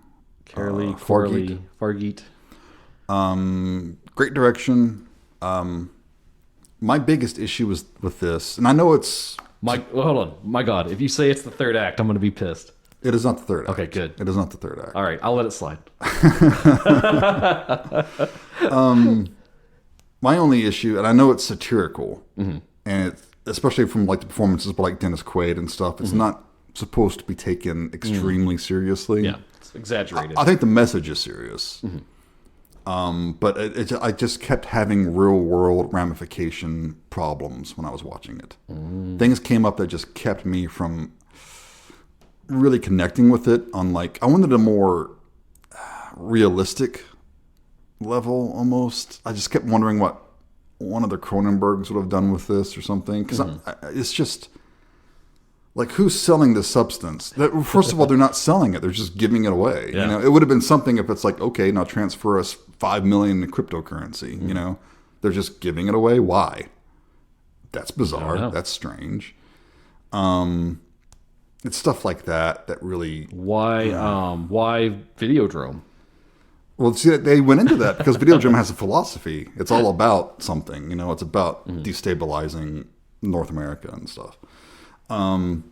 Carolee, Fargeet. Fargeet. Great direction. My biggest issue was with this, and I know Well, hold on. My God, if you say it's the third act, I'm going to be pissed. it is not the third act. Okay, good. It is not the third act. All right, I'll let it slide. My only issue, and I know it's satirical, and it's, especially from like the performances by like Dennis Quaid and stuff, it's not supposed to be taken extremely seriously. Yeah, it's exaggerated. I think the message is serious, but I just kept having real world ramification problems when I was watching it. Things came up that just kept me from really connecting with it. On like, I wanted a more realistic level almost. I just kept wondering what one of the Cronenbergs would have done with this or something. Because it's just like, who's selling this substance? First of all, they're not selling it; they're just giving it away. Yeah. You know, it would have been something if it's like, okay, now transfer us $5 million in cryptocurrency. You know, they're just giving it away. Why? That's bizarre. That's strange. It's stuff like that really. Why Videodrome? Well, see, they went into that because Videodrome has a philosophy. It's all about something, you know. It's about destabilizing North America and stuff. And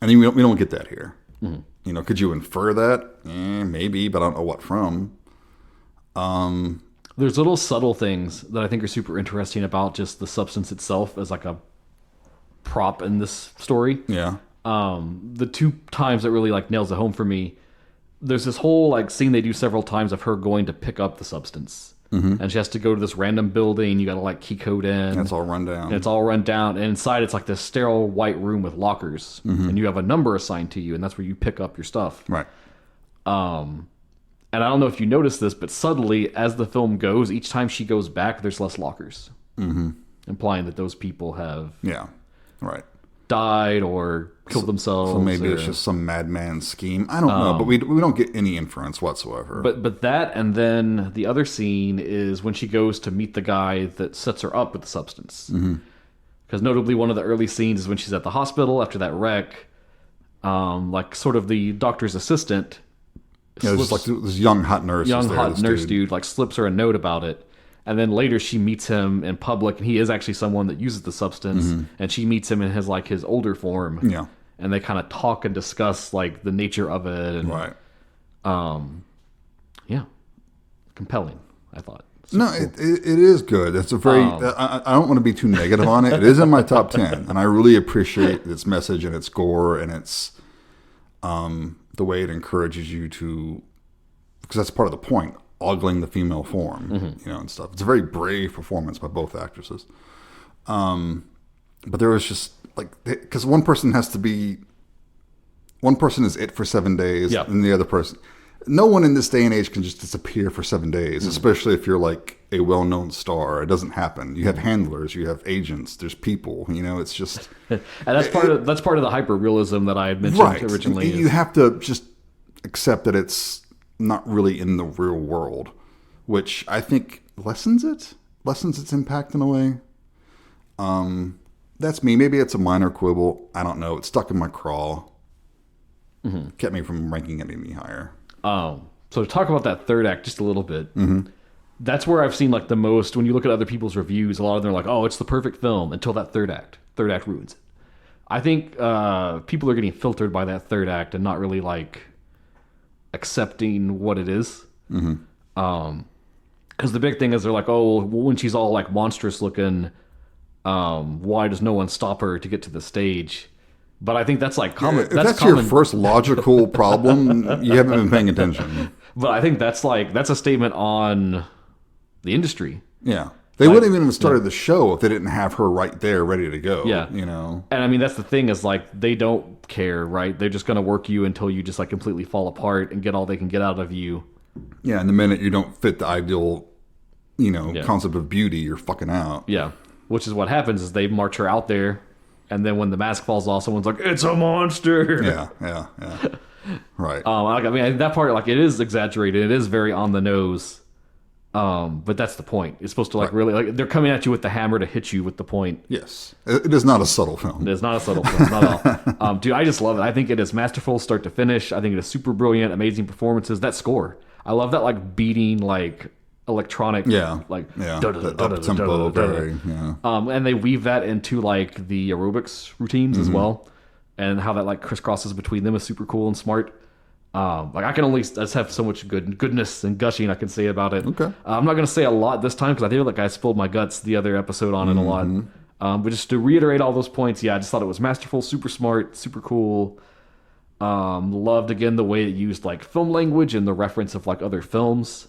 we don't get that here. You know, could you infer that? Maybe, but I don't know what from. There's little subtle things that I think are super interesting about just the substance itself as like a prop in this story. Yeah. The two times that really like nails it home for me, there's this whole like scene they do several times of her going to pick up the substance. And she has to go to this random building. You got to like key code in. And it's all run down. And it's all run down. And inside it's like this sterile white room with lockers. And you have a number assigned to you, and that's where you pick up your stuff. Right. And I don't know if you noticed this, but subtly, as the film goes, each time she goes back, there's less lockers. Implying that those people have Right. died or killed themselves. So maybe it's just some madman scheme. I don't know, but we don't get any inference whatsoever. But that, and then the other scene is when she goes to meet the guy that sets her up with the substance. Because notably, one of the early scenes is when she's at the hospital after that wreck. Like sort of the doctor's assistant. Yeah, there's like this young hot nurse. Dude like slips her a note about it. And then later she meets him in public, and he is actually someone that uses the substance. And she meets him in his older form. Yeah. And they kind of talk and discuss like the nature of it. And, Right. Yeah. Compelling, I thought. No, cool. it is good. It's a very. I don't want to be too negative on it. It is in my top 10, and I really appreciate its message and its gore and its the way it encourages you to, because that's part of the point, ogling the female form, you know, and stuff. It's a very brave performance by both actresses. But there was just like, because one person is it for 7 days, and the other person. No one in this day and age can just disappear for 7 days, especially if you're like a well-known star. It doesn't happen. You have handlers, you have agents, there's people. You know, it's just, and that's part of the hyper realism that I had mentioned originally. You have to just accept that it's not really in the real world, which I think lessens its impact in a way. That's me. Maybe it's a minor quibble. I don't know. It's stuck in my craw. Kept me from ranking it any higher. So to talk about that third act just a little bit, that's where I've seen like the most, when you look at other people's reviews, a lot of them are like, oh, it's the perfect film until that third act. Third act ruins it. I think people are getting filtered by that third act and not really like accepting what it is. Because the big thing is they're like, oh, well, when she's all like monstrous looking, why does no one stop her to get to the stage? But I think that's like common. If that's your first logical problem, you haven't been paying attention. But I think that's a statement on the industry. Yeah. They wouldn't even have started the show if they didn't have her right there ready to go. Yeah. You know? And I mean, that's the thing is like, they don't care, right? They're just going to work you until you just like completely fall apart and get all they can get out of you. Yeah. And the minute you don't fit the ideal, you know, concept of beauty, you're fucking out. Yeah. Which is what happens is they march her out there. And then when the mask falls off, someone's like, it's a monster. Yeah. Right. I mean, that part, like, it is exaggerated. It is very on the nose. But that's the point. It's supposed to, like, really, like, they're coming at you with the hammer to hit you with the point. Yes. It is not a subtle film. It is not a subtle film. Not at all. Dude, I just love it. I think it is masterful start to finish. I think it is super brilliant, amazing performances. That score. I love that, like, beating, like, electronic, like, up-tempo, very, and they weave that into, like, the aerobics routines as well. And how that, like, crisscrosses between them is super cool and smart. Like, I can only just have so much goodness and gushing I can say about it. Okay. I'm not going to say a lot this time because I feel like I spilled my guts the other episode on it a lot. But just to reiterate all those points, I just thought it was masterful, super smart, super cool. Loved, again, the way it used, like, film language and the reference of, like, other films.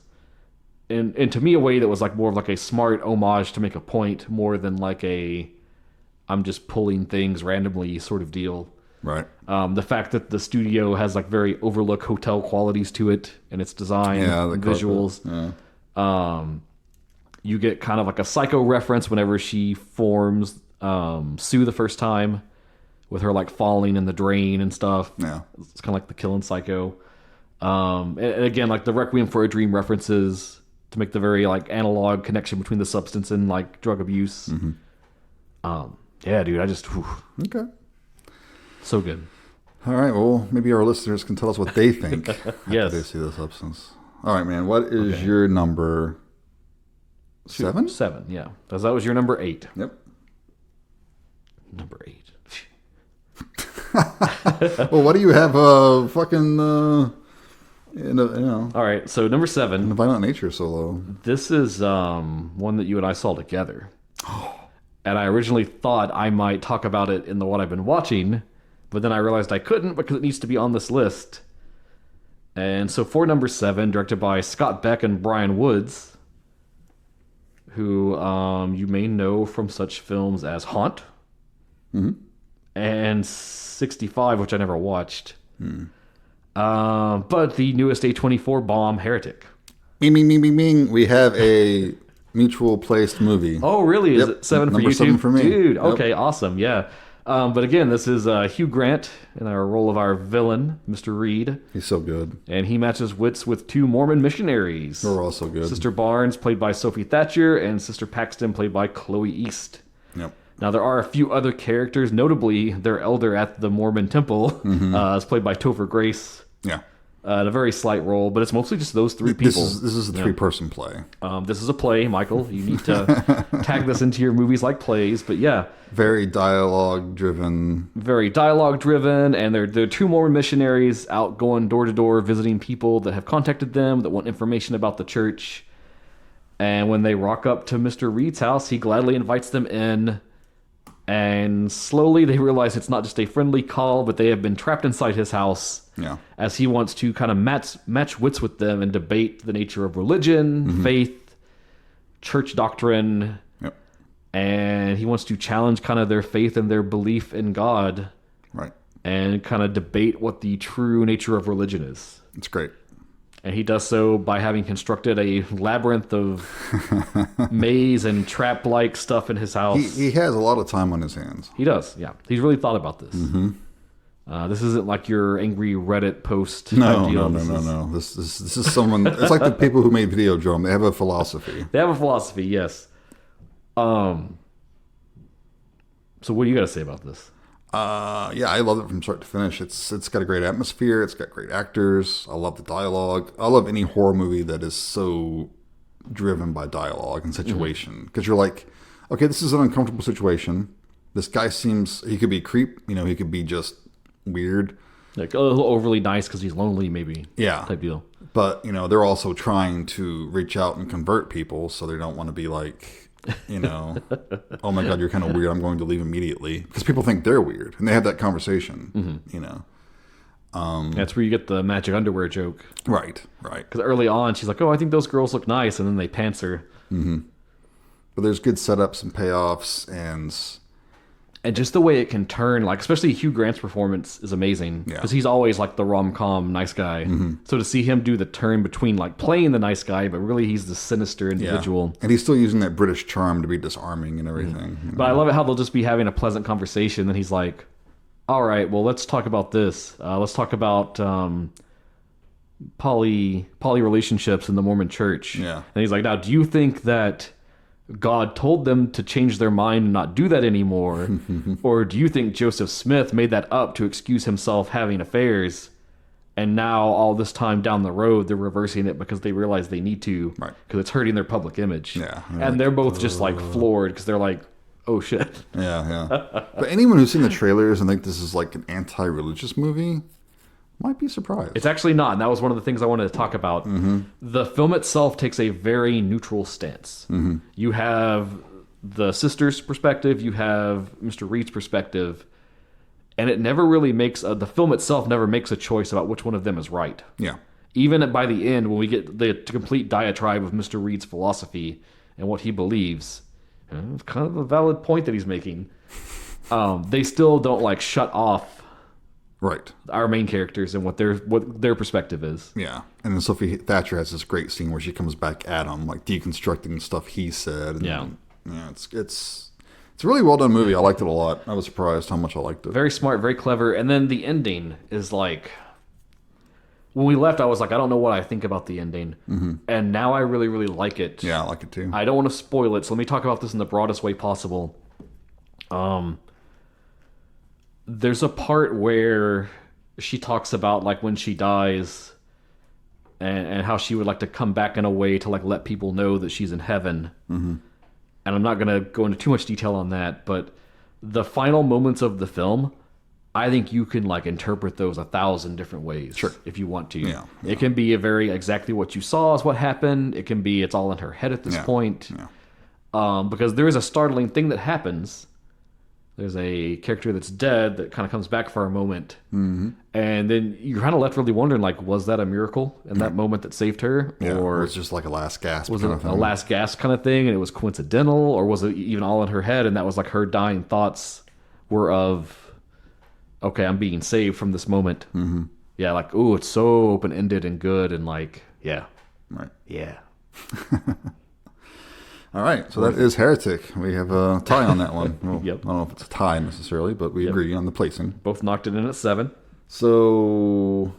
And to me, a way that was, like, more of, like, a smart homage to make a point more than, like, I'm just pulling things randomly sort of deal. Right. The fact that the studio has like very overlook hotel qualities to it and its design, Yeah, and visuals. Yeah. You get kind of like a Psycho reference whenever she forms Sue the first time, with her like falling in the drain and stuff. Yeah. It's kind of like the Killing Psycho. And again, like the Requiem for a Dream references to make the very like analog connection between the substance and like drug abuse. Yeah, dude, I just Okay. so good. All right. Well, maybe our listeners can tell us what they think Yes. after they see the substance. All right, man. What is your number 7? 7, yeah. Because that was your number 8. Yep. Number 8. Well, what do you have? Fucking. All right, so number 7. The Violent Nature solo. This is one that you and I saw together. And I originally thought I might talk about it in the What I've Been Watching, but then I realized I couldn't because it needs to be on this list. And so for number 7, directed by Scott Beck and Brian Woods, who you may know from such films as Haunt and 65, which I never watched. But the newest A24 bomb, Heretic. Bing, bing, bing, bing, bing. We have a mutual placed movie. Oh, really? Is Yep. it 7 for Number you 7 too? for me. Dude, Yep. okay, awesome, yeah. But again, this is Hugh Grant in our role of our villain, Mr. Reed. He's so good. And he matches wits with 2 Mormon missionaries. They're also good. Sister Barnes, played by Sophie Thatcher, and Sister Paxton, played by Chloe East. Yep. Now, there are a few other characters, notably their elder at the Mormon temple, is played by Topher Grace. Yeah. In a very slight role, but it's mostly just those 3 people. This is a 3-person play. This is a play, Michael. You need to tag this into your movies like plays, but yeah. Very dialogue driven. Very dialogue driven, and they're 2 Mormon missionaries out going door to door visiting people that have contacted them that want information about the church. And when they rock up to Mr. Reed's house, he gladly invites them in. And slowly they realize it's not just a friendly call, but they have been trapped inside his house. Yeah. As he wants to kind of match wits with them and debate the nature of religion, faith, church doctrine. Yep. And he wants to challenge kind of their faith and their belief in God. Right. And kind of debate what the true nature of religion is. It's great. And he does so by having constructed a labyrinth of maze and trap-like stuff in his house. He has a lot of time on his hands. He does, yeah. He's really thought about this. This isn't like your angry Reddit post type No, deal. no. This is someone. It's like the people who made Videodrome. They have a philosophy. They have a philosophy, yes. So what do you got to say about this? Yeah, I love it from start to finish. It's got a great atmosphere. It's got great actors. I love the dialogue. I love any horror movie that is so driven by dialogue and situation. Because you're like, okay, this is an uncomfortable situation. This guy he could be a creep. He could be just weird. Like a little overly nice because he's lonely, maybe. Yeah. Type deal. But, they're also trying to reach out and convert people, so they don't want to be like, oh my God, you're kind of weird. I'm going to leave immediately. Because people think they're weird. And they have that conversation, That's where you get the magic underwear joke. Right. Because early on, she's like, oh, I think those girls look nice. And then they pants her. But there's good setups and payoffs And just the way it can turn, like, especially Hugh Grant's performance is amazing. Yeah. Because he's always, like, the rom-com nice guy. So to see him do the turn between, like, playing the nice guy, but really he's the sinister individual. And he's still using that British charm to be disarming and everything. But I love it how they'll just be having a pleasant conversation. Then he's like, all right, well, let's talk about this. Let's talk about poly relationships in the Mormon church. Yeah. And he's like, now, do you think that God told them to change their mind and not do that anymore? Or do you think Joseph Smith made that up to excuse himself having affairs? And now, all this time down the road, they're reversing it because they realize they need to. Right. Because it's hurting their public image. Yeah. And they're both just, like, floored because they're like, oh, shit. Yeah. But anyone who's seen the trailers and think this is like an anti-religious movie might be surprised. It's actually not, and that was one of the things I wanted to talk about. The film itself takes a very neutral stance. You have the sister's perspective, you have Mr. Reed's perspective, and it never really makes, the film itself never makes a choice about which one of them is right. Yeah. Even by the end, when we get the complete diatribe of Mr. Reed's philosophy and what he believes, it's kind of a valid point that he's making. They still don't, like, shut off Right. our main characters and what their perspective is. Yeah. And then Sophie Thatcher has this great scene where she comes back at him, like deconstructing stuff he said. And, Yeah. Yeah. It's a really well done movie. I liked it a lot. I was surprised how much I liked it. Very smart, very clever. And then the ending is like, when we left, I was like, I don't know what I think about the ending. Mm-hmm. And now I really, really like it. Yeah, I like it too. I don't want to spoil it, so let me talk about this in the broadest way possible. There's a part where she talks about like when she dies and how she would like to come back in a way to like let people know that she's in heaven. Mm-hmm. And I'm not going to go into too much detail on that, but the final moments of the film, I think you can like interpret those 1,000 different ways. Sure. If you want to. Yeah. It can be a very exactly what you saw is what happened. It can be it's all in her head at this point. Yeah. Because there is a startling thing that happens. There's a character that's dead that kind of comes back for a moment. Mm-hmm. And then you're kind of left really wondering, like, was that a miracle in that moment that saved her? Yeah. Or it's just like a last gasp. was it a last gasp kind of thing and it was coincidental? Or was it even all in her head and that was like her dying thoughts were of, okay, I'm being saved from this moment. Mm-hmm. Yeah, like, ooh, it's so open-ended and good and like, yeah. Right. Yeah. All right, so that is Heretic. We have a tie on that one. Well, Yep. I don't know if it's a tie necessarily, but we agree on the placing. Both knocked it in at 7. So,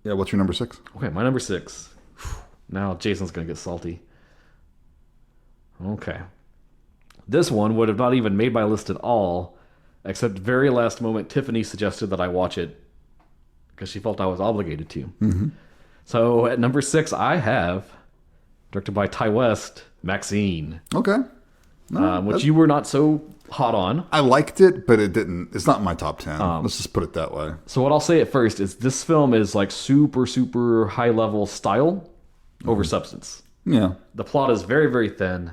yeah, what's your number 6? Okay, my number 6. Now Jason's going to get salty. Okay. This one would have not even made my list at all, except very last moment Tiffany suggested that I watch it because she felt I was obligated to. Mm-hmm. So at number 6, I have, directed by Ty West, Maxine, Okay. No, which you were not so hot on. I liked it, but it didn't. It's not in my top 10. Let's just put it that way. So what I'll say at first is this film is like super, super high level style over substance. Yeah. The plot is very, very thin.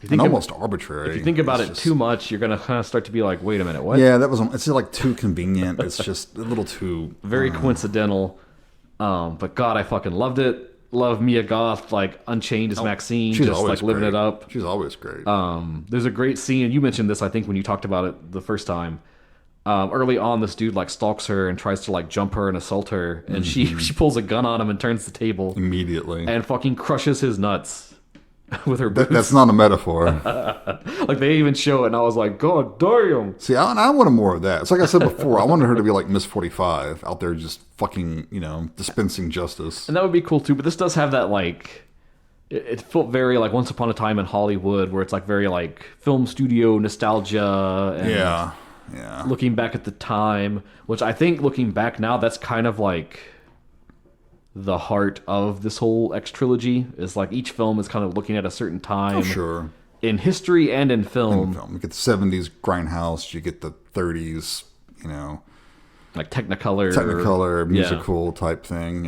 If you And think almost arbitrary. If you think about it It's too much, you're going to kind of start to be like, wait a minute, what? Yeah, that was. It's just like too convenient. It's just a little too. Very coincidental. But God, I fucking loved it. Love Mia Goth, like Unchained as Maxine, She's just always like living great. it up. She's always great. There's a great scene, and you mentioned this, I think, when you talked about it the first time. Early on, this dude like stalks her and tries to like jump her and assault her, and she pulls a gun on him and turns the table Immediately. and fucking crushes his nuts with her boots. That's not a metaphor. Like they even show it, and I was like, God damn. See, I wanted more of that. It's like I said before. I wanted her to be like Miss 45 out there just fucking, dispensing justice. And that would be cool too, but this does have that like it felt very like Once Upon a Time in Hollywood, where it's like very like film studio nostalgia and Yeah. looking back at the time, which I think looking back now, that's kind of like the heart of this whole X trilogy is like each film is kind of looking at a certain time Oh, sure. in history and in film. You get the 70s grindhouse, you get the 30s, Like Technicolor. Technicolor, musical type thing,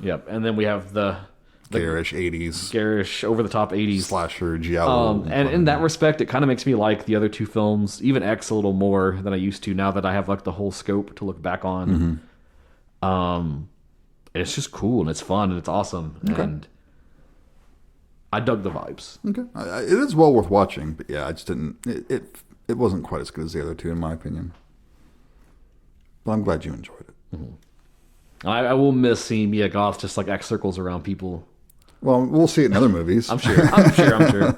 Yep. And then we have the garish 80s, garish, over the top 80s. slasher, giallo. And in that respect, it kind of makes me like the other two films, even X, a little more than I used to now that I have like the whole scope to look back on. And it's just cool and it's fun and it's awesome. Okay. And I dug the vibes. Okay. It is well worth watching, but yeah, I just didn't. It wasn't quite as good as the other two, in my opinion. But I'm glad you enjoyed it. I will miss seeing Mia Goth just like act circles around people. Well, we'll see it in other movies. I'm sure. I'm sure.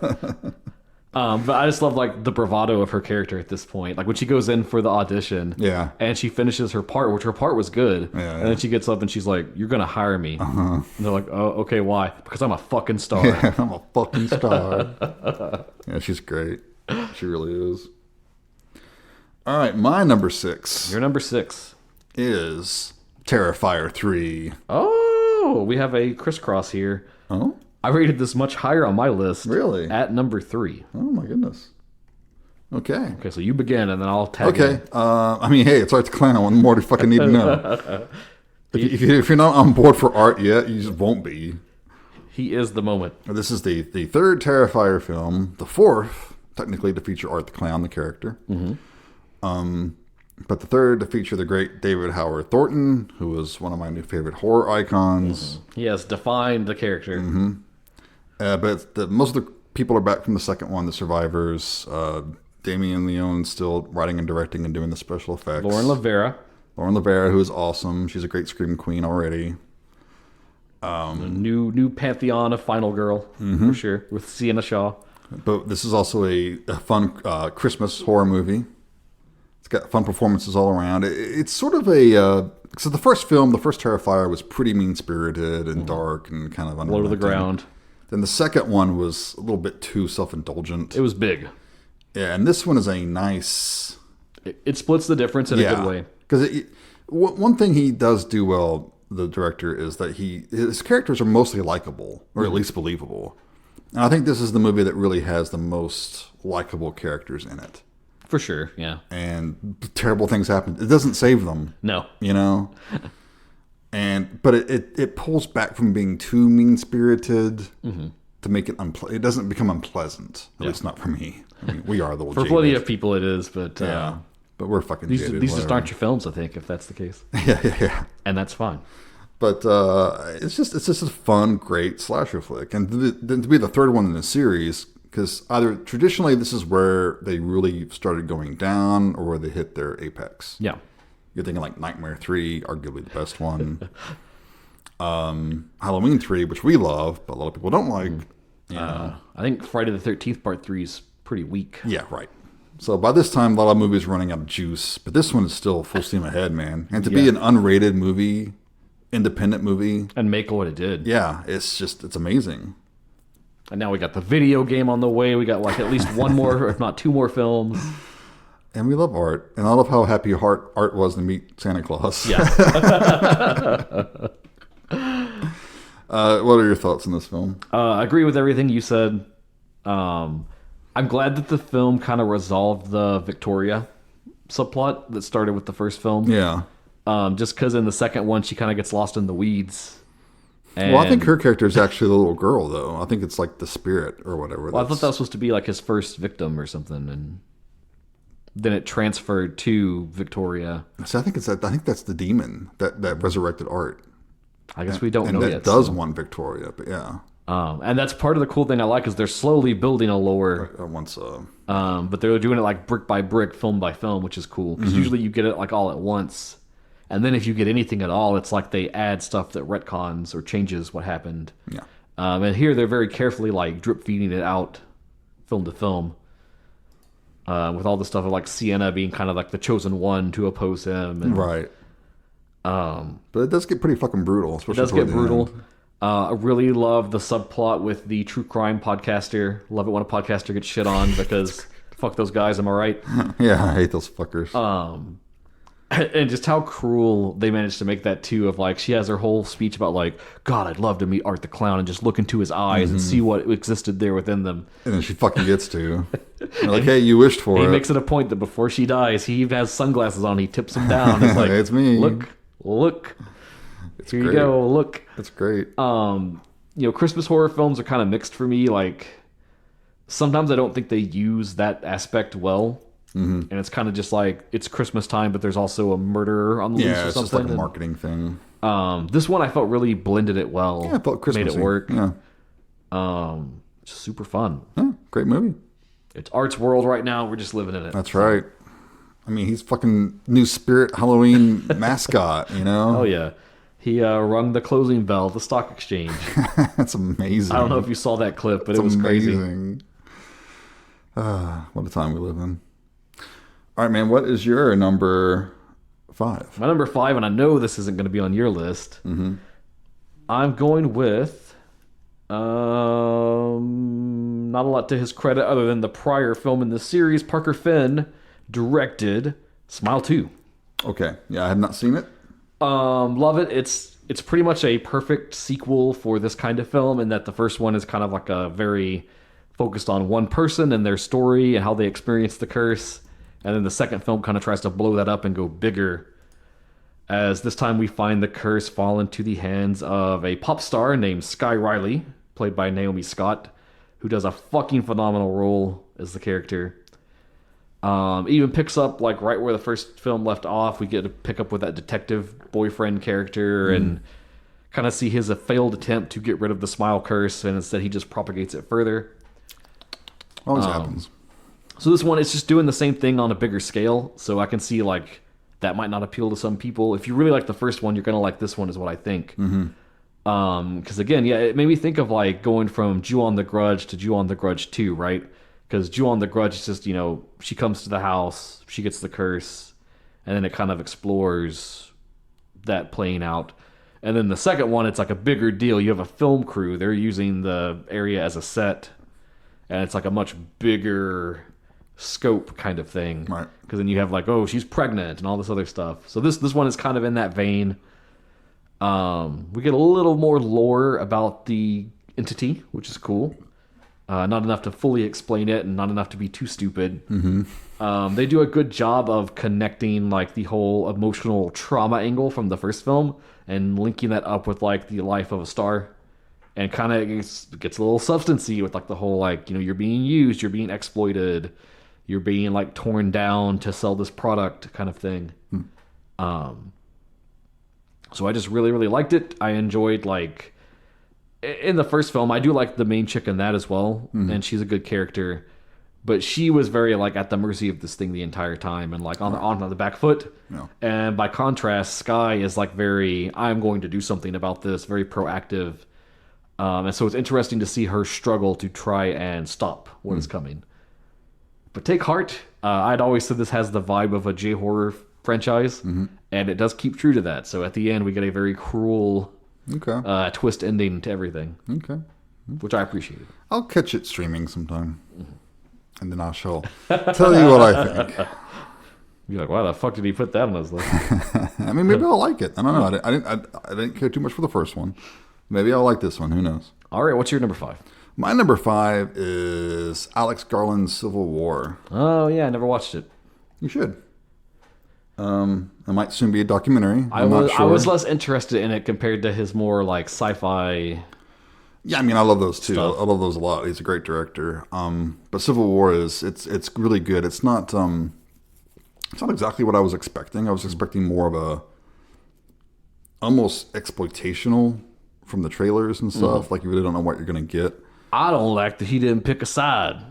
But I just love like the bravado of her character at this point. Like when she goes in for the audition, Yeah. and she finishes her part, which her part was good, Yeah, and then she gets up and she's like, "You're gonna hire me?" And they're like, "Oh, okay, why?" Because I'm a fucking star. Yeah, I'm a fucking star. Yeah, she's great. She really is. All right, my number 6 You're number 6. is Terrifier 3. Oh, we have a crisscross here. Oh? I rated this much higher on my list. Really? At number 3. Oh, my goodness. Okay. Okay, so you begin, and then I'll tag Okay. in. Hey, it's Art the Clown. What more do you fucking need to know? If you're not on board for Art yet, you just won't be. He is the moment. This is the third Terrifier film, the fourth, technically, to feature Art the Clown, the character. But the third to feature the great David Howard Thornton, who was one of my new favorite horror icons. He has defined the character. But most of the people are back from the second one, the survivors. Damien Leone still writing and directing and doing the special effects. Lauren Lavera, who is awesome. She's a great scream queen already. A new pantheon of final girl, for sure, with Sienna Shaw. But this is also a fun Christmas horror movie. It's got fun performances all around. It's sort of a... so the first film, the first Terrifier, was pretty mean-spirited and dark and kind of low to the ground. Then the second one was a little bit too self-indulgent. It was big. Yeah, and this one is a nice... It splits the difference in a good way. Because one thing he does do well, the director, is that his characters are mostly likable, or at least believable. And I think this is the movie that really has the most likable characters in it. For sure, yeah. And terrible things happen. It doesn't save them. No. You know? But it pulls back from being too mean-spirited to make it it doesn't become unpleasant. At least not for me. I mean, we are the For plenty of people it is, but... yeah. But we're fucking jaded. These just aren't your films, I think, if that's the case. Yeah. And that's fine. But it's just a fun, great slasher flick. And to be the third one in the series, because either traditionally this is where they really started going down or where they hit their apex. Yeah. You're thinking like Nightmare 3, arguably the best one. Halloween 3, which we love, but a lot of people don't like. I think Friday the 13th Part 3 is pretty weak. Yeah, right. So by this time, a lot of movies are running out of juice. But this one is still full steam ahead, man. And to be an unrated movie, independent movie. And make what it did. Yeah, it's amazing. And now we got the video game on the way. We got like at least one more, if not two more films. And we love art. And I love how happy Art was to meet Santa Claus. Yeah. What are your thoughts on this film? I agree with everything you said. I'm glad that the film kind of resolved the Victoria subplot that started with the first film. Yeah. Just because in the second one, she kind of gets lost in the weeds. And, well, I think her character is actually the little girl, though. I think it's like the spirit or whatever. Well, I thought that was supposed to be like his first victim or something, and then it transferred to Victoria. So I think that's the demon that resurrected Art. I guess we don't know yet. And that does want Victoria, but yeah. And that's part of the cool thing I like is they're slowly building a lore. But they're doing it like brick by brick, film by film, which is cool. Because usually you get it like all at once. And then if you get anything at all, it's like they add stuff that retcons or changes what happened. Yeah. And here they're very carefully like drip feeding it out film to film. With all the stuff of like Sienna being kind of like the chosen one to oppose him. And, right. But it does get pretty fucking brutal. It does get brutal. I really love the subplot with the true crime podcaster. Love it when a podcaster gets shit on because fuck those guys, am I right? Yeah, I hate those fuckers. And just how cruel they managed to make that too, of like she has her whole speech about like, God, I'd love to meet Art the Clown and just look into his eyes and see what existed there within them. And then she fucking gets to. They're like, hey, you wished for it. He makes it a point that before she dies, he has sunglasses on, he tips him down. It's like, it's me. Look. It's Here great. you go, look. It's great. Christmas horror films are kind of mixed for me. Like, sometimes I don't think they use that aspect well. Mm-hmm. And it's kind of just like, it's Christmas time, but there's also a murderer on the loose or something. Yeah, it's just like a marketing thing. This one I felt really blended it well. Yeah, it felt Christmassy. Made it work. Yeah. Just super fun. Yeah, great movie. It's Art's world right now. We're just living in it. That's right. I mean, he's fucking new Spirit Halloween mascot, you know? Oh, yeah. He rung the closing bell at the stock exchange. That's amazing. I don't know if you saw that clip, but it was amazing. Crazy. What a time we live in. All right, man, what is your number 5? My number 5, and I know this isn't going to be on your list. Mm-hmm. I'm going with... not a lot to his credit other than the prior film in the series. Parker Finn directed Smile 2. Okay. Yeah, I have not seen it. Love it. It's pretty much a perfect sequel for this kind of film in that the first one is kind of like a very focused on one person and their story and how they experience the curse. And then the second film kind of tries to blow that up and go bigger. As this time we find the curse fall into the hands of a pop star named Sky Riley, played by Naomi Scott, who does a fucking phenomenal role as the character. Even picks up like right where the first film left off. We get to pick up with that detective boyfriend character and kind of see his failed attempt to get rid of the smile curse, and instead he just propagates it further. Always happens. So this one, it's just doing the same thing on a bigger scale. So I can see like that might not appeal to some people. If you really like the first one, you're gonna like this one, is what I think. Because again, yeah, it made me think of like going from Ju-on the Grudge to Ju-on the Grudge 2, right? Because Ju-on the Grudge is just, she comes to the house, she gets the curse, and then it kind of explores that playing out. And then the second one, it's like a bigger deal. You have a film crew, they're using the area as a set, and it's like a much bigger scope kind of thing. Right. Because then you have like, oh, she's pregnant and all this other stuff. So this one is kind of in that vein. We get a little more lore about the entity, which is cool. Not enough to fully explain it, and not enough to be too stupid. They do a good job of connecting like the whole emotional trauma angle from the first film and linking that up with like the life of a star, and kind of gets a little substancy with like the whole like, you're being used, you're being exploited, you're being like torn down to sell this product kind of thing. So I just really, really liked it. I enjoyed, like, in the first film, I do like the main chick in that as well, and she's a good character. But she was very, like, at the mercy of this thing the entire time, and, like, on the back foot. Yeah. And by contrast, Sky is, like, very, I'm going to do something about this, very proactive. And so it's interesting to see her struggle to try and stop what is coming. But take heart. I'd always said this has the vibe of a J-horror franchise, and it does keep true to that. So at the end, we get a very cruel twist ending to everything. Okay. Which I appreciated. I'll catch it streaming sometime, and then I shall tell you what I think. You're like, why the fuck did he put that on his list? I mean, maybe I'll like it. I don't know. I didn't care too much for the first one. Maybe I'll like this one. Who knows? All right, what's your number 5? My number 5 is Alex Garland's Civil War. Oh, yeah, I never watched it. You should. It might soon be a documentary. I was less interested in it compared to his more like sci-fi. Yeah, I mean, I love those too. Stuff. I love those a lot. He's a great director. But Civil War it's really good. It's not exactly what I was expecting. I was expecting more of a almost exploitational from the trailers and stuff. Like you really don't know what you're gonna get. I don't like that he didn't pick a side.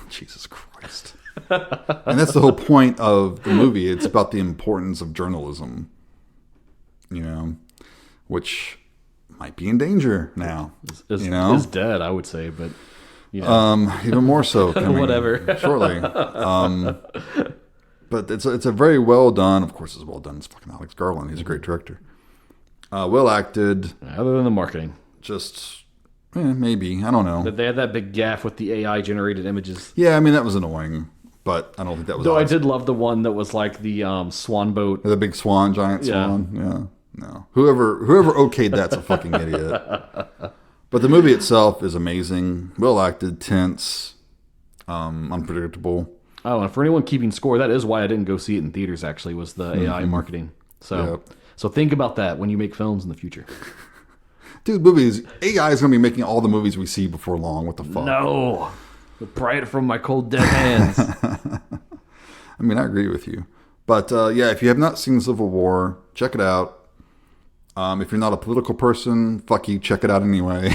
Jesus Christ. And that's the whole point of the movie. It's about the importance of journalism, which might be in danger now. Is dead, I would say, but even more so. Whatever. Shortly. But it's a very well done. Of course, it's well done. It's fucking Alex Garland. He's a great director. Well acted. Other than the marketing, just maybe, I don't know. They had that big gaff with the AI generated images. Yeah, I mean that was annoying. But I don't think that was. Though I did love the one that was like the swan boat. The big swan, giant swan. Yeah. No. Whoever okayed that's a fucking idiot. But the movie itself is amazing. Well acted, tense, unpredictable. Oh, and for anyone keeping score, that is why I didn't go see it in theaters, actually, was the AI marketing. So think about that when you make films in the future. Dude, movies. AI is going to be making all the movies we see before long. What the fuck? No. Pry it from my cold, dead hands. I mean, I agree with you. But, if you have not seen Civil War, check it out. If you're not a political person, fuck you, check it out anyway.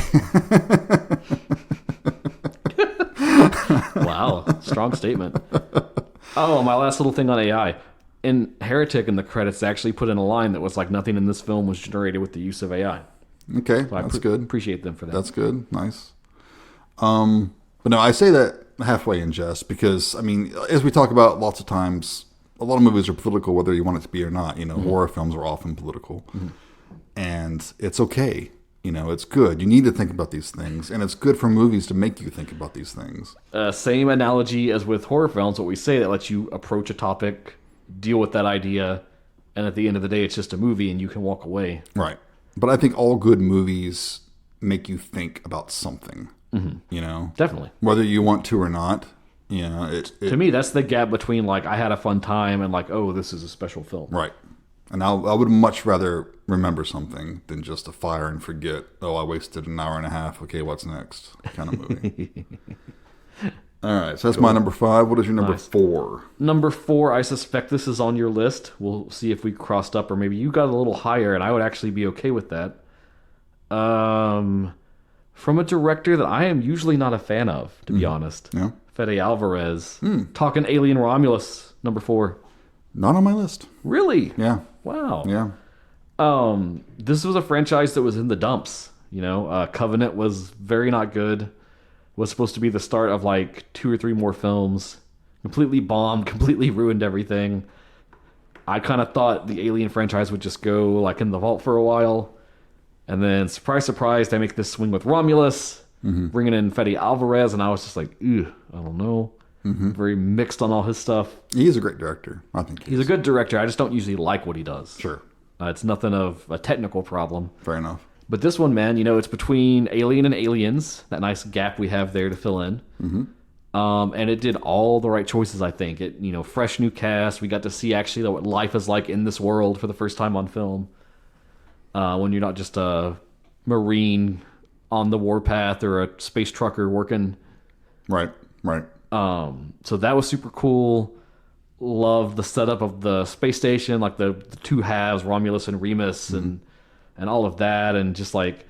Wow, strong statement. Oh, my last little thing on AI. In Heretic, in the credits, they actually put in a line that was like, nothing in this film was generated with the use of AI. Okay, so that's good. Appreciate them for that. That's good. Nice. But no, I say that halfway in jest because, I mean, as we talk about lots of times, a lot of movies are political, whether you want it to be or not. Horror films are often political. And it's okay. It's good. You need to think about these things. And it's good for movies to make you think about these things. Same analogy as with horror films, what we say, that lets you approach a topic, deal with that idea, and at the end of the day, it's just a movie and you can walk away. Right. But I think all good movies make you think about something. Definitely, whether you want to or not. To me, that's the gap between like I had a fun time and like, oh, this is a special film. Right. And I would much rather remember something than just a fire and forget. Oh, I wasted an hour and a half. Okay, what's next? Kind of movie. All right, so that's my number 5. What is your number 4? Number 4, I suspect this is on your list. We'll see if we crossed up, or maybe you got a little higher, and I would actually be okay with that. From a director that I am usually not a fan of, to be honest. Yeah. Fede Alvarez. Talking Alien Romulus, number 4. Not on my list. Really? Yeah. Wow. Yeah. This was a franchise that was in the dumps. Covenant was very not good. Was supposed to be the start of like 2 or 3 more films. Completely bombed, completely ruined everything. I kind of thought the Alien franchise would just go like in the vault for a while. And then, surprise, surprise, they make this swing with Romulus, bringing in Fede Alvarez, and I was just like, ew, I don't know. Very mixed on all his stuff. He's a great director. I think He's a good director. I just don't usually like what he does. Sure. It's nothing of a technical problem. Fair enough. But this one, man, it's between Alien and Aliens, that nice gap we have there to fill in. And it did all the right choices, I think. It, fresh new cast. We got to see actually what life is like in this world for the first time on film. When you're not just a Marine on the warpath or a space trucker working. Right. So that was super cool. Love the setup of the space station, like the 2 halves, Romulus and Remus, and all of that, and just like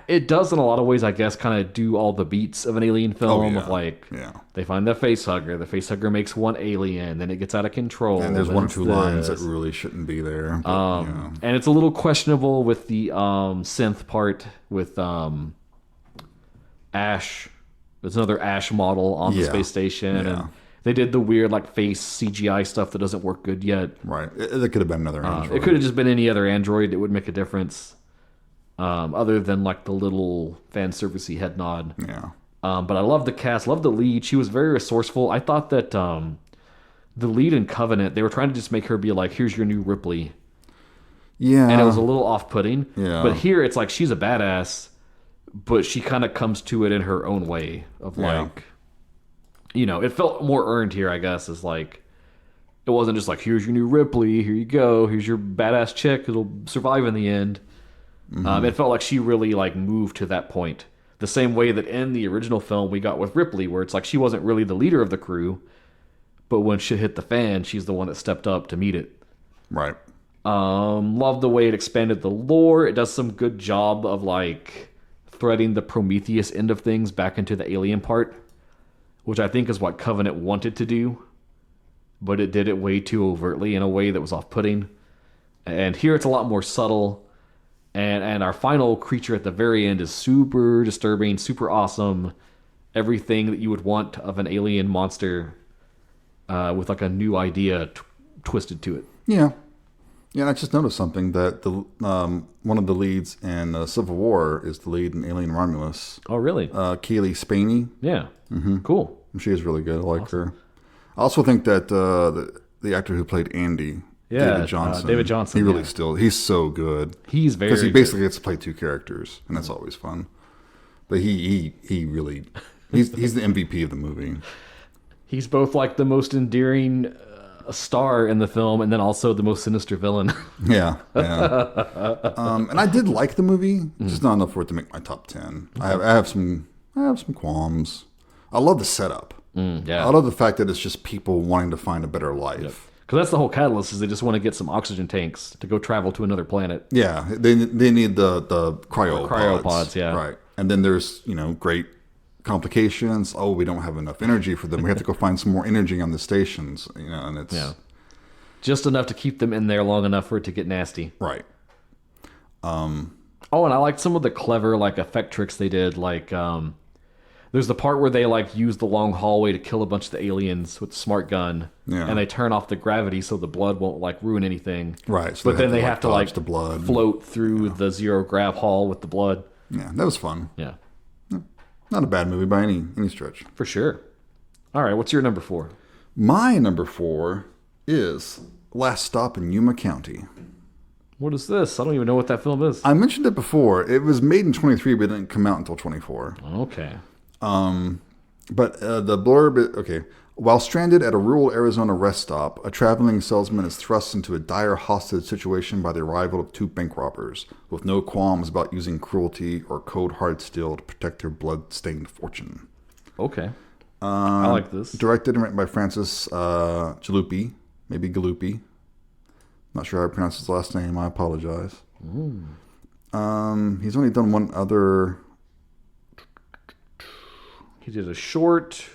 it does in a lot of ways, I guess, kind of do all the beats of an Alien film. Of like, they find the facehugger makes one alien, then it gets out of control, and there's 1 or 2 lines that really shouldn't be there. But, and it's a little questionable with the synth part with Ash. There's another Ash model on the space station, and they did the weird like face CGI stuff that doesn't work good yet. Right, it could have been another android. It could have just been any other android. It would make a difference. Other than like the little fan servicey head nod. Yeah. But I love the cast, love the lead. She was very resourceful. I thought that the lead in Covenant, they were trying to just make her be like, here's your new Ripley. Yeah. And it was a little off-putting. Yeah. But here it's like she's a badass, but she kind of comes to it in her own way of like, it felt more earned here, I guess, is like, it wasn't just like, here's your new Ripley, here you go, here's your badass chick that'll survive in the end. It felt like she really like moved to that point. The same way that in the original film we got with Ripley, where it's like she wasn't really the leader of the crew, but when shit hit the fan, she's the one that stepped up to meet it. Right. Love the way it expanded the lore. It does some good job of like threading the Prometheus end of things back into the alien part, which I think is what Covenant wanted to do, but it did it way too overtly in a way that was off-putting. And here it's a lot more subtle. And our final creature at the very end is super disturbing, super awesome. Everything that you would want of an alien monster with like a new idea twisted to it. Yeah. Yeah, and I just noticed something that the one of the leads in Civil War is the lead in Alien Romulus. Oh, really? Keely Spaney. Yeah. Cool. She is really good. I like her. I also think that the actor who played Andy... Yeah, David Johnson. He really he's so good. He's very because he basically gets to play 2 characters, and that's always fun. But he really he's the MVP of the movie. He's both like the most endearing star in the film, and then also the most sinister villain. Yeah. And I did like the movie, just not enough for it to make my top 10. I have some qualms. I love the setup. I love the fact that it's just people wanting to find a better life. Yep. Because that's the whole catalyst, is they just want to get some oxygen tanks to go travel to another planet. Yeah, they need the cryopods. Cryopods, yeah. Right. And then there's, great complications. Oh, we don't have enough energy for them. We have to go find some more energy on the stations, and it's... Yeah. Just enough to keep them in there long enough for it to get nasty. Right. Oh, and I liked some of the clever, like, effect tricks they did, like... There's the part where they like use the long hallway to kill a bunch of the aliens with the smart gun, and they turn off the gravity so the blood won't like ruin anything. Right. So but then they have to like the blood. Float through the zero grav hall with the blood. Yeah, that was fun. Yeah. Not a bad movie by any stretch. For sure. All right, what's your number 4? My number 4 is Last Stop in Yuma County. What is this? I don't even know what that film is. I mentioned it before. It was made in 23, but it didn't come out until 24. Okay. But the blurb, okay. While stranded at a rural Arizona rest stop, a traveling salesman is thrust into a dire hostage situation by the arrival of 2 bank robbers, with no qualms about using cruelty or cold hard steel to protect their blood-stained fortune. Okay. I like this. Directed and written by Francis Jaluppi, maybe Galuppi. Not sure how to pronounce his last name. I apologize. He's only done one other... He did a short.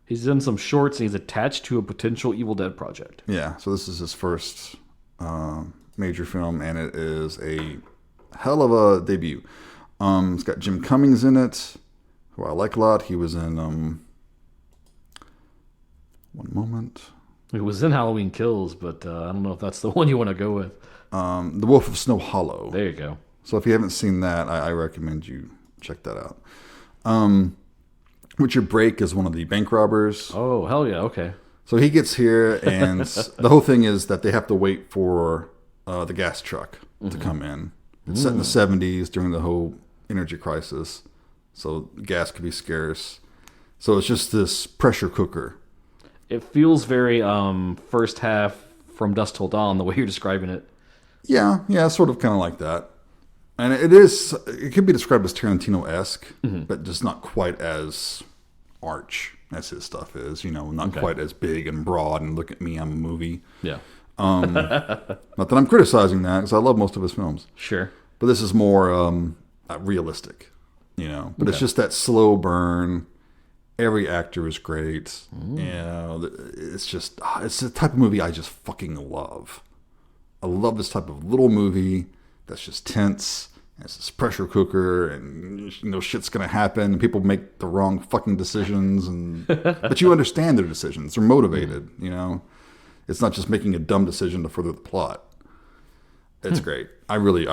He's done some shorts and he's attached to a potential Evil Dead project. Yeah, so this is his first major film, and it is a hell of a debut. It's got Jim Cummings in it, who I like a lot. He was in one moment. It was in Halloween Kills, but I don't know if that's the one you want to go with. The Wolf of Snow Hollow. There you go. So if you haven't seen that, I recommend you check that out. Richard Brake is one of the bank robbers. Oh, hell yeah, okay. So he gets here, and the whole thing is that they have to wait for the gas truck to come in. It's set in the 70s during the whole energy crisis, so gas could be scarce. So it's just this pressure cooker. It feels very first half From Dusk Till Dawn, the way you're describing it. Yeah, sort of kind of like that. And it could be described as Tarantino-esque, but just not quite as arch as his stuff is, not quite as big and broad and look at me, I'm a movie. Yeah. Not that I'm criticizing that, because I love most of his films. Sure. But this is more realistic, But it's just that slow burn. Every actor is great. It's the type of movie I just fucking love. I love this type of little movie that's just tense. And it's this pressure cooker, and shit's gonna happen. And people make the wrong fucking decisions, but you understand their decisions. They're motivated. It's not just making a dumb decision to further the plot. It's great. I really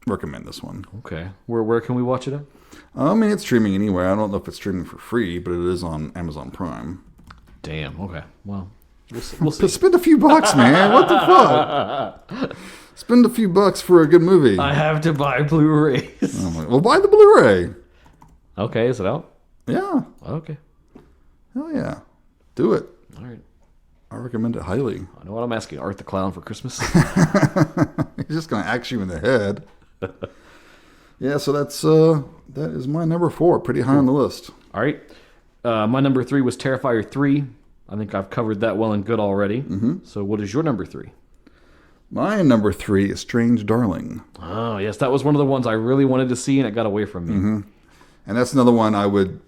recommend this one. Okay. Where can we watch it at? I mean, it's streaming anywhere. I don't know if it's streaming for free, but it is on Amazon Prime. Damn. Okay. Well, we'll see. Spend a few bucks, man. What the fuck? Spend a few bucks for a good movie. I have to buy Blu-rays. Well, buy the Blu-ray. Okay. Is it out? Yeah. Okay. Hell yeah. Do it. All right. I recommend it highly. I know what I'm asking Art the Clown for Christmas. He's just going to axe you in the head. Yeah, so that is my number 4. Pretty high on the list. All right. My number 3 was Terrifier 3. I think I've covered that well and good already. Mm-hmm. So what is your number 3? My number 3 is Strange Darling. Oh, yes. That was one of the ones I really wanted to see, and it got away from me. Mm-hmm. And that's another one I would...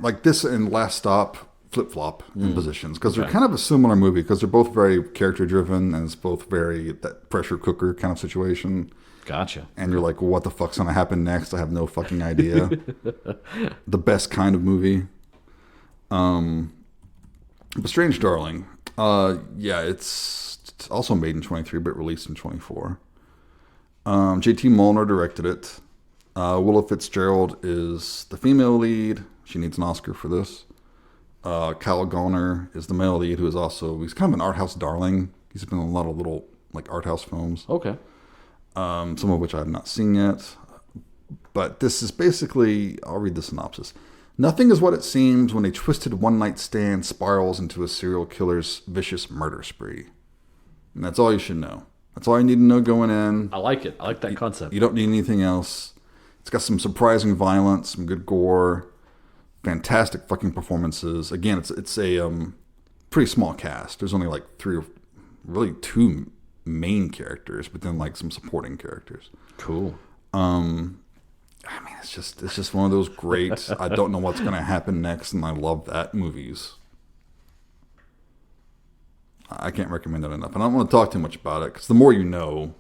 Like this and Last Stop flip-flop in positions, because they're kind of a similar movie, because they're both very character-driven, and it's both very that pressure cooker kind of situation. Gotcha. And you're like, well, what the fuck's going to happen next? I have no fucking idea. The best kind of movie. But Strange Darling, it's also made in 23, but released in 24. J.T. Molnar directed it. Willa Fitzgerald is the female lead. She needs an Oscar for this. Kyle Garner is the male lead, he's kind of an art house darling. He's been in a lot of little art house films. Okay. Some of which I have not seen yet. But this is basically, I'll read the synopsis. Nothing is what it seems when a twisted one-night stand spirals into a serial killer's vicious murder spree. And that's all you should know. That's all you need to know going in. I like it. I like that concept. You don't need anything else. It's got some surprising violence, some good gore, fantastic fucking performances. Again, it's a pretty small cast. There's only 3 or really 2 main characters, but then some supporting characters. Cool. I mean, it's just one of those great I don't know what's going to happen next, and I love that movies. I can't recommend it enough. And I don't want to talk too much about it, because the more you know,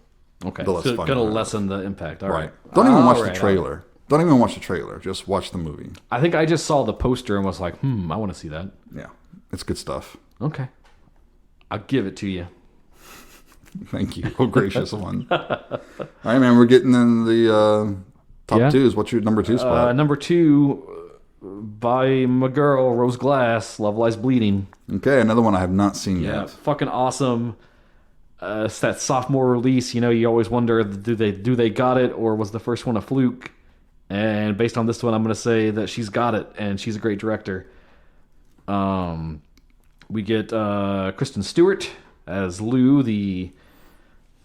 okay, the less so fun. Gonna lessen the impact. All right. Don't even watch the trailer. Don't even watch the trailer. Just watch the movie. I think I just saw the poster and was like, I want to see that. Yeah, it's good stuff. Okay. I'll give it to you. Thank you. Oh, gracious one. All right, man. We're getting in the top 2s. What's your number 2 spot? Number 2, by my girl, Rose Glass, Love Lies Bleeding. Okay, another one I have not seen yet. Yeah, fucking awesome. It's that sophomore release. You always wonder, do they got it, or was the first one a fluke? And based on this one, I'm going to say that she's got it, and she's a great director. We get Kristen Stewart as Lou, the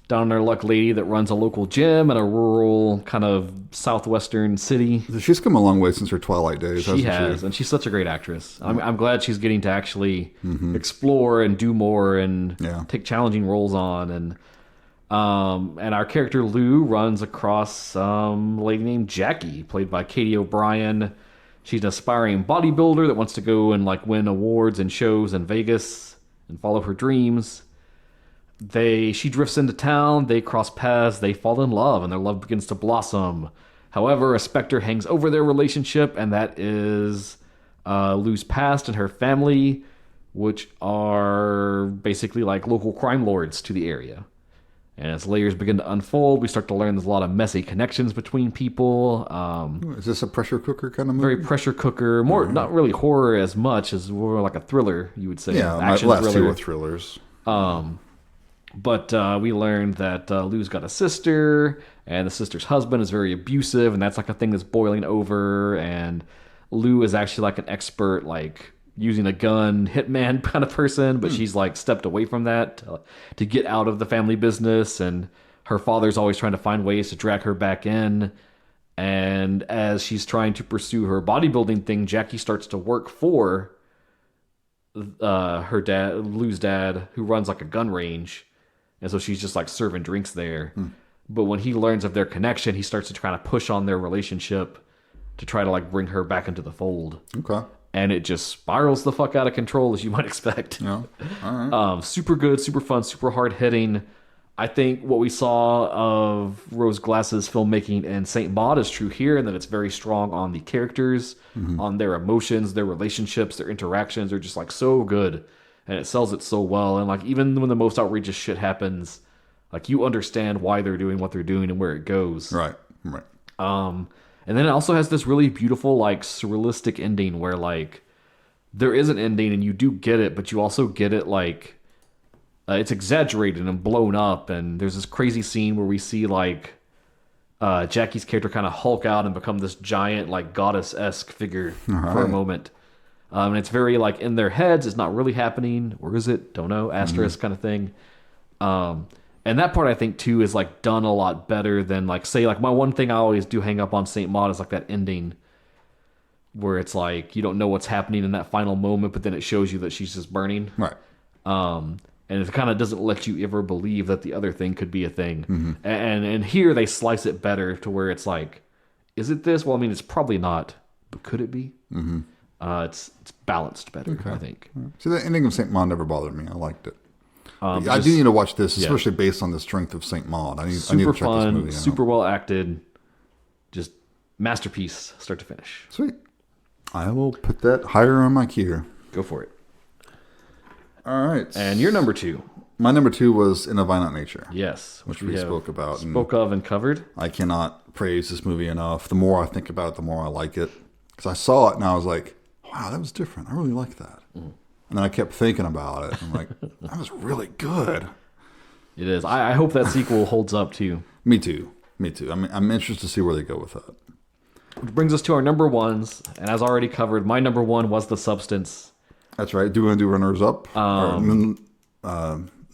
down on her luck lady that runs a local gym in a rural kind of southwestern city. She's come a long way since her Twilight days. She has, and she's such a great actress. I'm glad she's getting to actually explore and do more and take challenging roles on. And our character Lou runs across a lady named Jackie, played by Katie O'Brien. She's an aspiring bodybuilder that wants to go and like win awards and shows in Vegas and follow her dreams. She drifts into town, they cross paths, they fall in love, and their love begins to blossom. However, a specter hangs over their relationship, and that is Lou's past and her family, which are basically like local crime lords to the area. And as layers begin to unfold, we start to learn there's a lot of messy connections between people. Is this a pressure cooker kind of movie? Very pressure cooker, more not really horror as much as more like a thriller, you would say. Yeah, action my last thriller. two were thrillers. But we learned that Lou's got a sister, and the sister's husband is very abusive, and that's like a thing that's boiling over. And Lou is actually like an expert, like using a gun, hitman kind of person, but she's like stepped away from that to get out of the family business. And her father's always trying to find ways to drag her back in. And as she's trying to pursue her bodybuilding thing, Jackie starts to work for her dad, Lou's dad, who runs like a gun range. And so she's just like serving drinks there. But when he learns of their connection, he starts to try to push on their relationship to try to like bring her back into the fold. Okay. And it just spirals the fuck out of control, as you might expect. Yeah. All right. Super good, super fun, super hard hitting. I think what we saw of Rose Glass's filmmaking in Saint Maud is true here, and that it's very strong on the characters, on their emotions, their relationships, their interactions. They're just like so good, and it sells it so well. And like even when the most outrageous shit happens, like you understand why they're doing what they're doing and where it goes. Right. And then it also has this really beautiful, like, surrealistic ending where, like, there is an ending and you do get it, but you also get it, like, it's exaggerated and blown up. And there's this crazy scene where we see, like, Jackie's character kind of hulk out and become this giant, like, goddess-esque figure for a moment. And it's very, like, in their heads. It's not really happening. Or is it? Don't know. Asterisk kind of thing. And that part, I think, too, is, like, done a lot better than, like, say, like, my one thing I always do hang up on Saint Maud is, like, that ending where it's, like, you don't know what's happening in that final moment, but then it shows you that she's just burning. Right. And it kind of doesn't let you ever believe that the other thing could be a thing. And here they slice it better to where it's, like, is it this? Well, I mean, it's probably not, but could it be? It's balanced better, I think. See, the ending of Saint Maud never bothered me. I liked it. I do need to watch this, especially based on the strength of Saint Maud. I need to check fun, this movie out. Super well acted, just masterpiece, start to finish. Sweet. I will put that higher on my queue. Go for it. All right. And your number 2. My number 2 was In a Violent Nature. Yes. Which we spoke about. Spoke of and covered. I cannot praise this movie enough. The more I think about it, the more I like it. Because I saw it and I was like, wow, that was different. I really like that. And then I kept thinking about it. I'm like, that was really good. It is. I hope that sequel holds up too. Me too. I mean, I'm interested to see where they go with that. Which brings us to our number 1s. And as already covered, my number 1 was The Substance. That's right. Do we want to do runners up?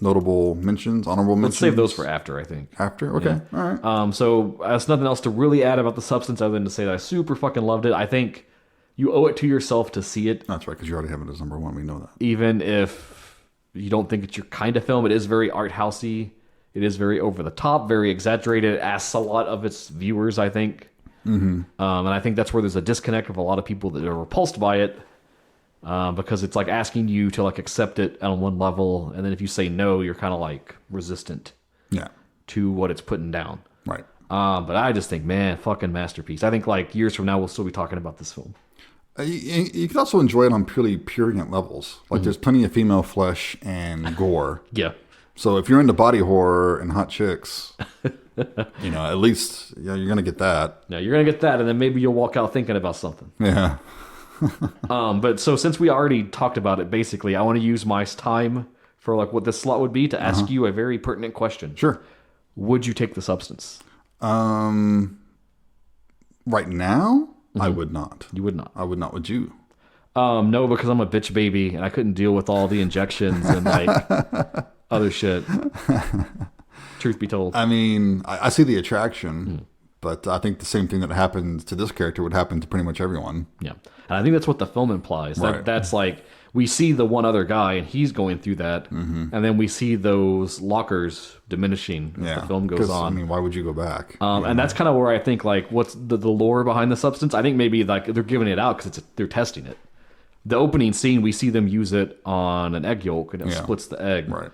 Notable mentions, honorable mentions? Let's save those for after, I think. After? Okay. Yeah. All right. So there's nothing else to really add about The Substance other than to say that I super fucking loved it. I think you owe it to yourself to see it. That's right, because you already have it as number 1. We know that. Even if you don't think it's your kind of film, it is very art housey. It is very over the top, very exaggerated. It asks a lot of its viewers, I think. And I think that's where there's a disconnect of a lot of people that are repulsed by it, because it's like asking you to like accept it on one level, and then if you say no, you're kind of like resistant to what it's putting down. Right. But I just think, man, fucking masterpiece. I think like years from now, we'll still be talking about this film. You can also enjoy it on purely purient levels. Like there's plenty of female flesh and gore. Yeah. So if you're into body horror and hot chicks, at least you're going to get that. Yeah, you're going to get that, and then maybe you'll walk out thinking about something. Yeah. But so since we already talked about it, basically, I want to use my time for like what this slot would be to ask you a very pertinent question. Sure. Would you take The Substance? Right now? I would not. You would not. I would not. Would you? No, because I'm a bitch baby and I couldn't deal with all the injections and like other shit. Truth be told. I mean, I see the attraction, but But I think the same thing that happened to this character would happen to pretty much everyone. Yeah. And I think that's what the film implies. Right. That's like, we see the one other guy and he's going through that. And then we see those lockers diminishing as the film goes on. I mean, why would you go back? And that's kind of where I think, like, what's the lore behind the substance? I think maybe like they're giving it out because they're testing it. The opening scene, we see them use it on an egg yolk and it splits the egg. Right.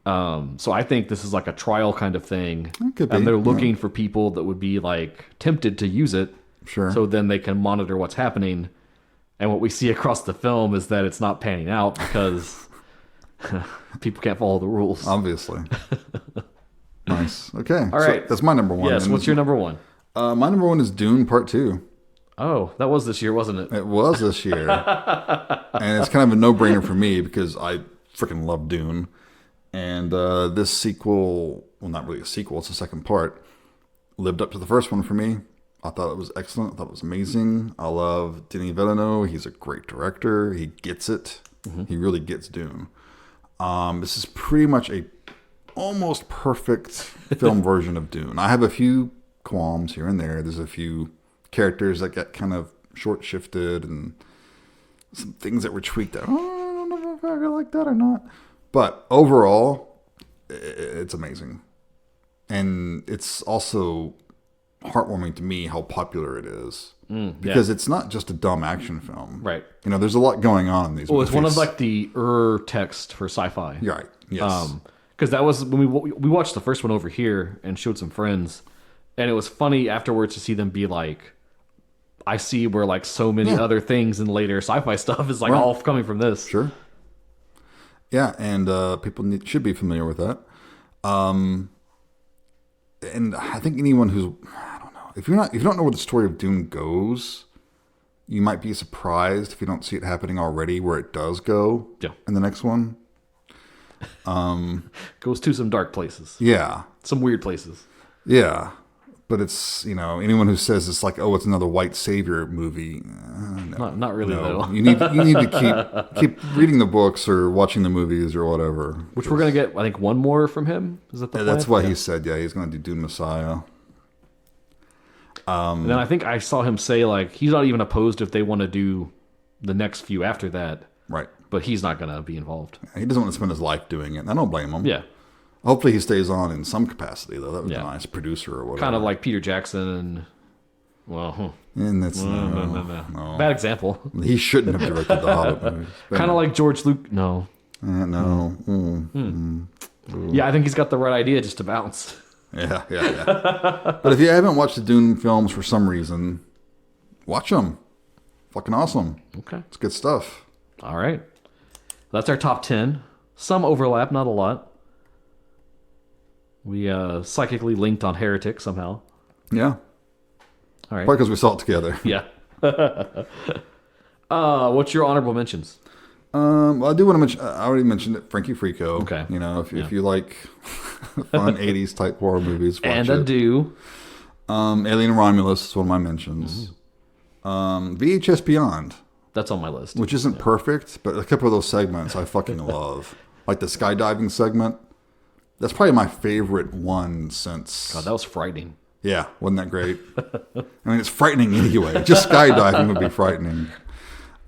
So I think this is like a trial kind of thing. It could be. And they're looking for people that would be like tempted to use it. Sure. So then they can monitor what's happening. And what we see across the film is that it's not panning out because people can't follow the rules. Obviously. Nice. Okay. All right. So that's my number one. Yes. What's your number one? My number one is Dune Part 2. Oh, that was this year, wasn't it? It was this year. And it's kind of a no-brainer for me because I freaking love Dune. And this sequel, well, not really a sequel, it's the second part, lived up to the first one for me. I thought it was excellent. I thought it was amazing. I love Denis Villeneuve. He's a great director. He gets it. He really gets Dune. This is pretty much a almost perfect film version of Dune. I have a few qualms here and there. There's a few characters that get kind of short-shifted and some things that were tweaked out. Oh, I don't know if I like that or not. But overall, it's amazing. And it's also heartwarming to me how popular it is. Because it's not just a dumb action film. Right. You know, there's a lot going on in these movies. It's one of like the text for sci-fi. Right. Yes. Because that was when we watched the first one over here and showed some friends. And it was funny afterwards to see them be like, I see where like so many other things in later sci-fi stuff is like all coming from this. Sure. Yeah, and people should be familiar with that. And I think anyone who's, I don't know, if you don't know where the story of Dune goes, you might be surprised if you don't see it happening already where it does go in the next one. Goes to some dark places. Yeah. Some weird places. Yeah. But it's, you know, anyone who says it's like, oh, it's another white savior movie. No, not really, though. You need to keep reading the books or watching the movies or whatever. Which we're going to get, I think, one more from him. Is that the plan? That's what he said. Yeah, he's going to do Dune Messiah. And then I think I saw him say, like, he's not even opposed if they want to do the next few after that. Right. But he's not going to be involved. He doesn't want to spend his life doing it. And I don't blame him. Yeah. Hopefully he stays on in some capacity, though. That would be a nice producer or whatever. Kind of like Peter Jackson and, well, and that's no. Bad example. He shouldn't have directed the Hobbit movies. Kind of like George Lucas. No. No. Yeah, I think he's got the right idea just to bounce. Yeah. But if you haven't watched the Dune films for some reason, watch them. Fucking awesome. Okay. It's good stuff. All right. That's our top 10. Some overlap, not a lot. We psychically linked on Heretic somehow. Yeah. All right. Probably because we saw it together. Yeah. What's your honorable mentions? Well, I do want to mention, I already mentioned it, Frankie Frico. Okay. You know, if you like fun 80s type horror movies, watch and it. I do. Alien and Romulus is one of my mentions. VHS Beyond. That's on my list. Which isn't perfect, but a couple of those segments I fucking love. Like the skydiving segment. That's probably my favorite one since... God, that was frightening. Yeah, wasn't that great? I mean, it's frightening anyway. Just skydiving would be frightening.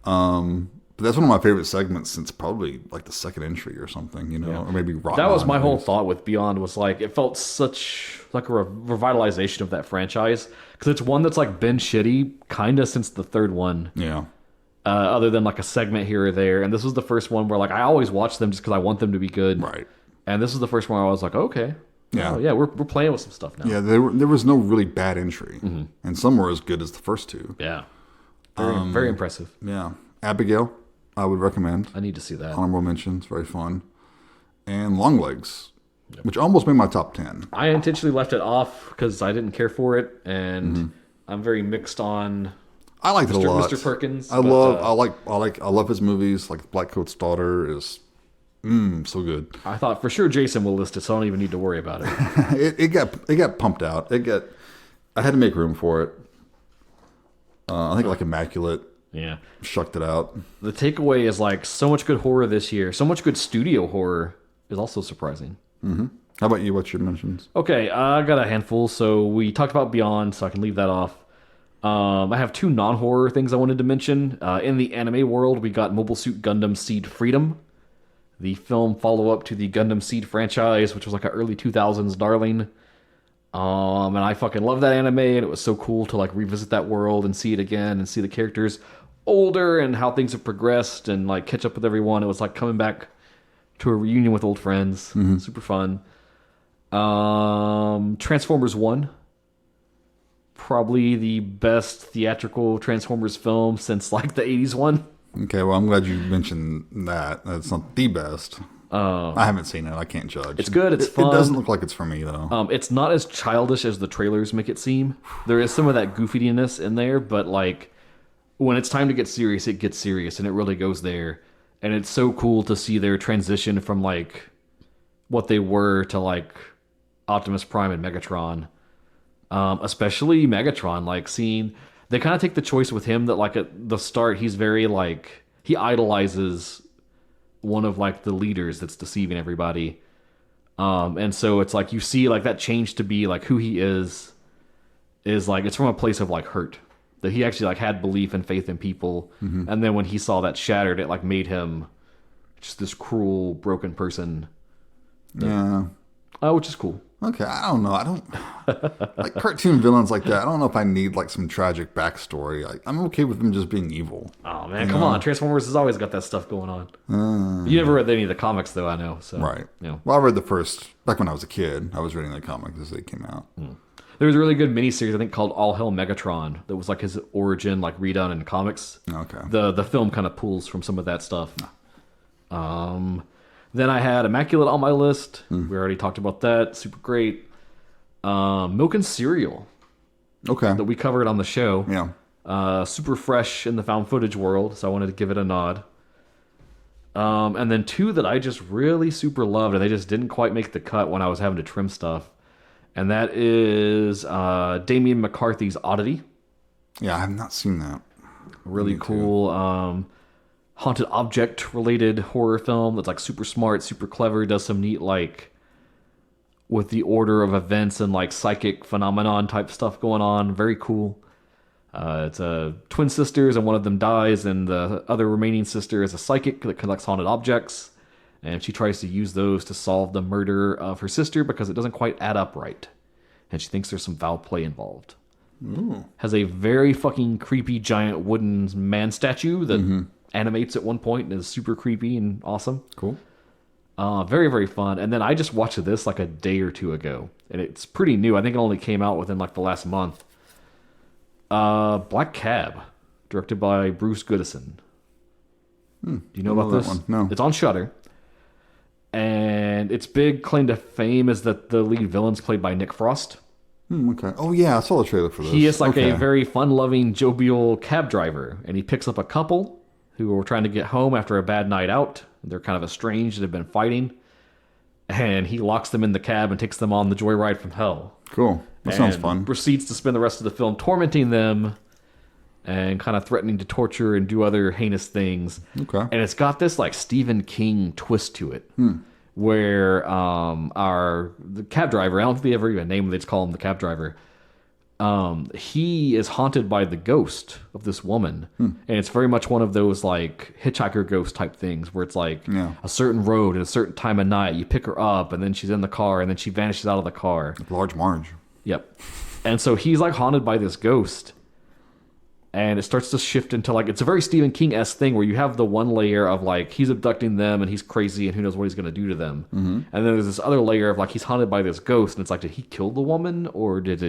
But that's one of my favorite segments since probably like the second entry or something, you know, or maybe Rock. That was my whole thought with Beyond was like, it felt such like a revitalization of that franchise. Because it's one that's like been shitty kind of since the third one. Yeah. Other than like a segment here or there. And this was the first one where like I always watch them just because I want them to be good. Right. And this is the first one where I was like, okay. Yeah. Oh, yeah, we're playing with some stuff now. Yeah, there was no really bad entry. And some were as good as the first two. Yeah. Very impressive. Yeah. Abigail, I would recommend. I need to see that. Honorable mentions, very fun. And Longlegs, which almost made my top 10. I intentionally left it off because I didn't care for it. And I'm very mixed on... I liked it a lot. Mr. Perkins. I love his movies. Like Blackcoat's Daughter is so good. I thought for sure Jason will list it, so I don't even need to worry about it. it got pumped out. I had to make room for it. I think like Immaculate. Yeah. Shucked it out. The takeaway is like so much good horror this year. So much good studio horror is also surprising. How about you? What's your mentions? Okay, I got a handful. So we talked about Beyond, so I can leave that off. I have two non-horror things I wanted to mention. In the anime world, we got Mobile Suit Gundam Seed Freedom, the film follow-up to the Gundam Seed franchise, which was like an early 2000s darling. And I fucking love that anime, and it was so cool to like revisit that world and see it again and see the characters older and how things have progressed and like catch up with everyone. It was like coming back to a reunion with old friends. Super fun. Transformers 1. Probably the best theatrical Transformers film since like the 80s one. Okay, well, I'm glad you mentioned that. That's not the best. I haven't seen it. I can't judge. It's good. It's fun. It doesn't look like it's for me, though. It's not as childish as the trailers make it seem. There is some of that goofiness in there, but like when it's time to get serious, it gets serious, and it really goes there. And it's so cool to see their transition from like what they were to like Optimus Prime and Megatron. Especially Megatron, like seeing they kind of take the choice with him that like at the start he's very like he idolizes one of like the leaders that's deceiving everybody, and so it's like you see like that change to be like who he is like it's from a place of like hurt that he actually like had belief and faith in people, and then when he saw that shattered, it like made him just this cruel broken person. Yeah. Which is cool. Okay, I don't know. I don't like cartoon villains like that. I don't know if I need like some tragic backstory. I'm okay with them just being evil. Oh man, come on! Transformers has always got that stuff going on. You never read any of the comics, though. I know. So, right. You know. Well, I read the first back when I was a kid. I was reading the comics as they came out. There was a really good miniseries I think called All Hell Megatron that was like his origin, like redone in comics. Okay. The film kind of pulls from some of that stuff. Then I had Immaculate on my list. We already talked about that. Super great. Milk and Cereal. Okay. That we covered on the show. Yeah. Super fresh in the found footage world, so I wanted to give it a nod. And then two that I just really super loved, and they just didn't quite make the cut when I was having to trim stuff. And that is Damian McCarthy's Oddity. Yeah, I have not seen that. Really cool. Haunted object related horror film that's like super smart, super clever, does some neat like with the order of events and like psychic phenomenon type stuff going on. Very cool. It's twin sisters and one of them dies, and the other remaining sister is a psychic that collects haunted objects, and she tries to use those to solve the murder of her sister because it doesn't quite add up right, and she thinks there's some foul play involved. Has a very fucking creepy giant wooden man statue that animates at one point and is super creepy and awesome. Cool. Very, very fun. And then I just watched this like a day or two ago, and it's pretty new. I think it only came out within like the last month. Black Cab, directed by Bruce Goodison. Do you know about this? One. No. It's on Shudder. And its big claim to fame is that the lead villain's played by Nick Frost. Okay. Oh, yeah, I saw the trailer for this. He is like a very fun-loving, jovial cab driver, and he picks up a couple who are trying to get home after a bad night out. They're kind of estranged and have been fighting. And he locks them in the cab and takes them on the joyride from hell. Cool. That sounds fun. Proceeds to spend the rest of the film tormenting them and kind of threatening to torture and do other heinous things. Okay. And it's got this like Stephen King twist to it. Where the cab driver, I don't think they ever even named him, they just call him the cab driver. He is haunted by the ghost of this woman, and it's very much one of those like hitchhiker ghost type things where it's like a certain road at a certain time of night, you pick her up and then she's in the car and then she vanishes out of the car. Large Marge. Yep. And so he's like haunted by this ghost, and it starts to shift into like it's a very Stephen King-esque thing where you have the one layer of like he's abducting them and he's crazy and who knows what he's going to do to them, and then there's this other layer of like he's haunted by this ghost, and it's like, did he kill the woman, or was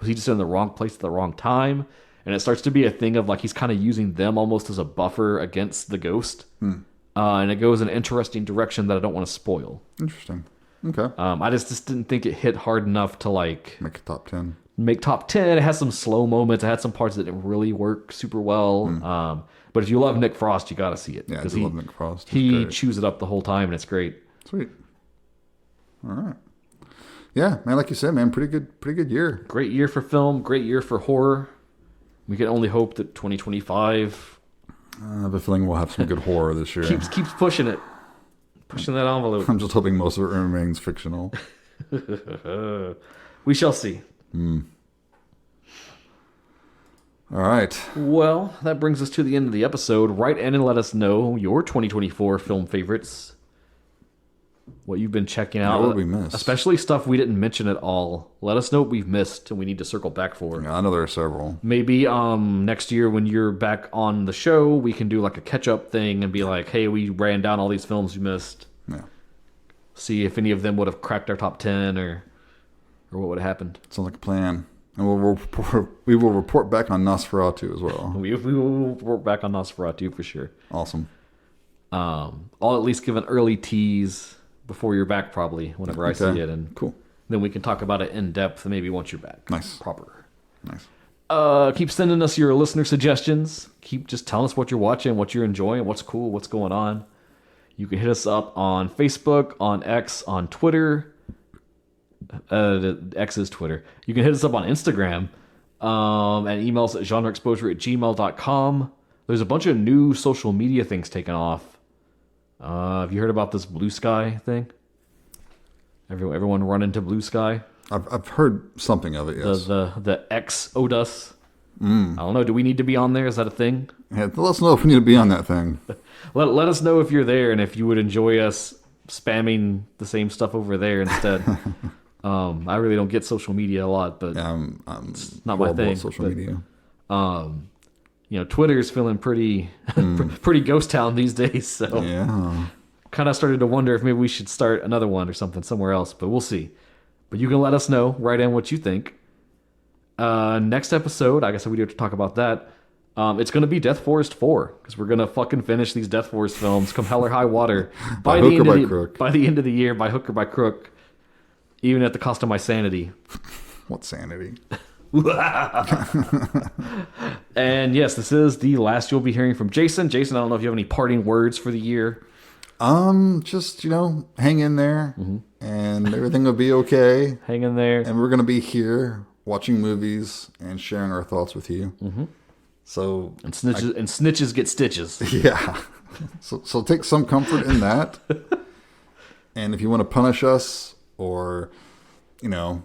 he just in the wrong place at the wrong time? And it starts to be a thing of like he's kind of using them almost as a buffer against the ghost, and it goes in an interesting direction that I don't want to spoil. Interesting. Okay. I just didn't think it hit hard enough to like make a top 10. Make top 10. It has some slow moments. It had some parts that didn't really work super well. But if you love Nick Frost, you got to see it. Yeah, I do love Nick Frost. He chews it up the whole time, and it's great. Sweet. All right. Yeah, man, like you said, man, pretty good year. Great year for film. Great year for horror. We can only hope that 2025 I have a feeling we'll have some good horror this year. keeps pushing it. Pushing that envelope. I'm just hoping most of it remains fictional. We shall see. All right. Well, that brings us to the end of the episode. Write in and let us know your 2024 film favorites. What you've been checking out. What we missed. Especially stuff we didn't mention at all. Let us know what we've missed and we need to circle back for. Yeah, I know there are several. Maybe next year when you're back on the show, we can do like a catch-up thing and be like, hey, we ran down all these films we missed. Yeah. See if any of them would have cracked our top 10 or what would have happened. Sounds like a plan. And we will report back on Nosferatu as well. We will report back on Nosferatu for sure. Awesome. I'll at least give an early tease before you're back, probably, whenever I see it. And cool. Then we can talk about it in depth maybe once you're back. Nice. Proper. Nice. Keep sending us your listener suggestions. Keep just telling us what you're watching, what you're enjoying, what's cool, what's going on. You can hit us up on Facebook, on X, on Twitter. X is Twitter. You can hit us up on Instagram and email us at genreexposure@gmail.com. There's a bunch of new social media things taking off. Have you heard about this Blue Sky thing? Everyone run into Blue Sky? I've heard something of it, yes. The X Odus. I don't know. Do we need to be on there? Is that a thing? Yeah, let us know if we need to be on that thing. Let us know if you're there and if you would enjoy us spamming the same stuff over there instead. I really don't get social media a lot, but yeah, I'm it's not my thing. Social media. Twitter's feeling pretty pretty ghost town these days. So yeah, kind of started to wonder if maybe we should start another one or something somewhere else. But we'll see. But you can let us know. Write in what you think. Next episode, I guess we do have to talk about that. It's going to be Death Forest 4 because we're going to fucking finish these Death Forest films, come hell or high water, by hook or by crook. By the end of the year, by hook or by crook, even at the cost of my sanity. What sanity? And yes, this is the last you'll be hearing from Jason. Jason, I don't know if you have any parting words for the year. Just hang in there, and everything will be okay. Hang in there, and we're going to be here watching movies and sharing our thoughts with you. So and snitches get stitches. Yeah. So take some comfort in that. And if you want to punish us or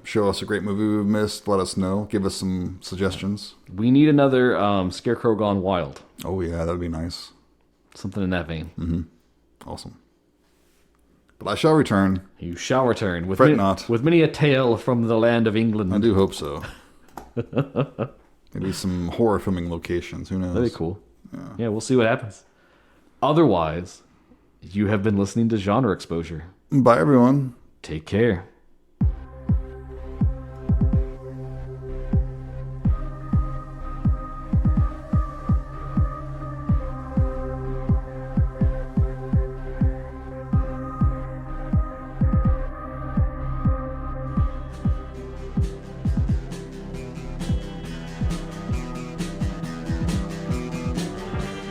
show us a great movie we've missed, let us know. Give us some suggestions. We need another Scarecrow Gone Wild. Oh yeah, that'd be nice. Something in that vein. Awesome. But I shall return. You shall return with not. With many a tale from the land of England. I do hope so. Maybe some horror filming locations. Who knows? That'd be cool. Yeah, we'll see what happens. Otherwise, you have been listening to Genre Exposure. Bye, everyone. Take care.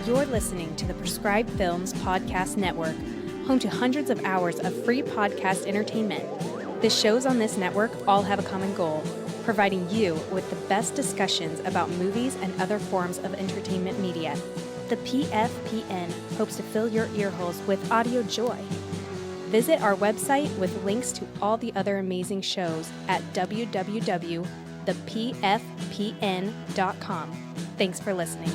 You're listening to the Prescribed Films Podcast Network, home to hundreds of hours of free podcast entertainment. The shows on this network all have a common goal, providing you with the best discussions about movies and other forms of entertainment media. The PFPN hopes to fill your earholes with audio joy. Visit our website with links to all the other amazing shows at www.thepfpn.com. Thanks for listening.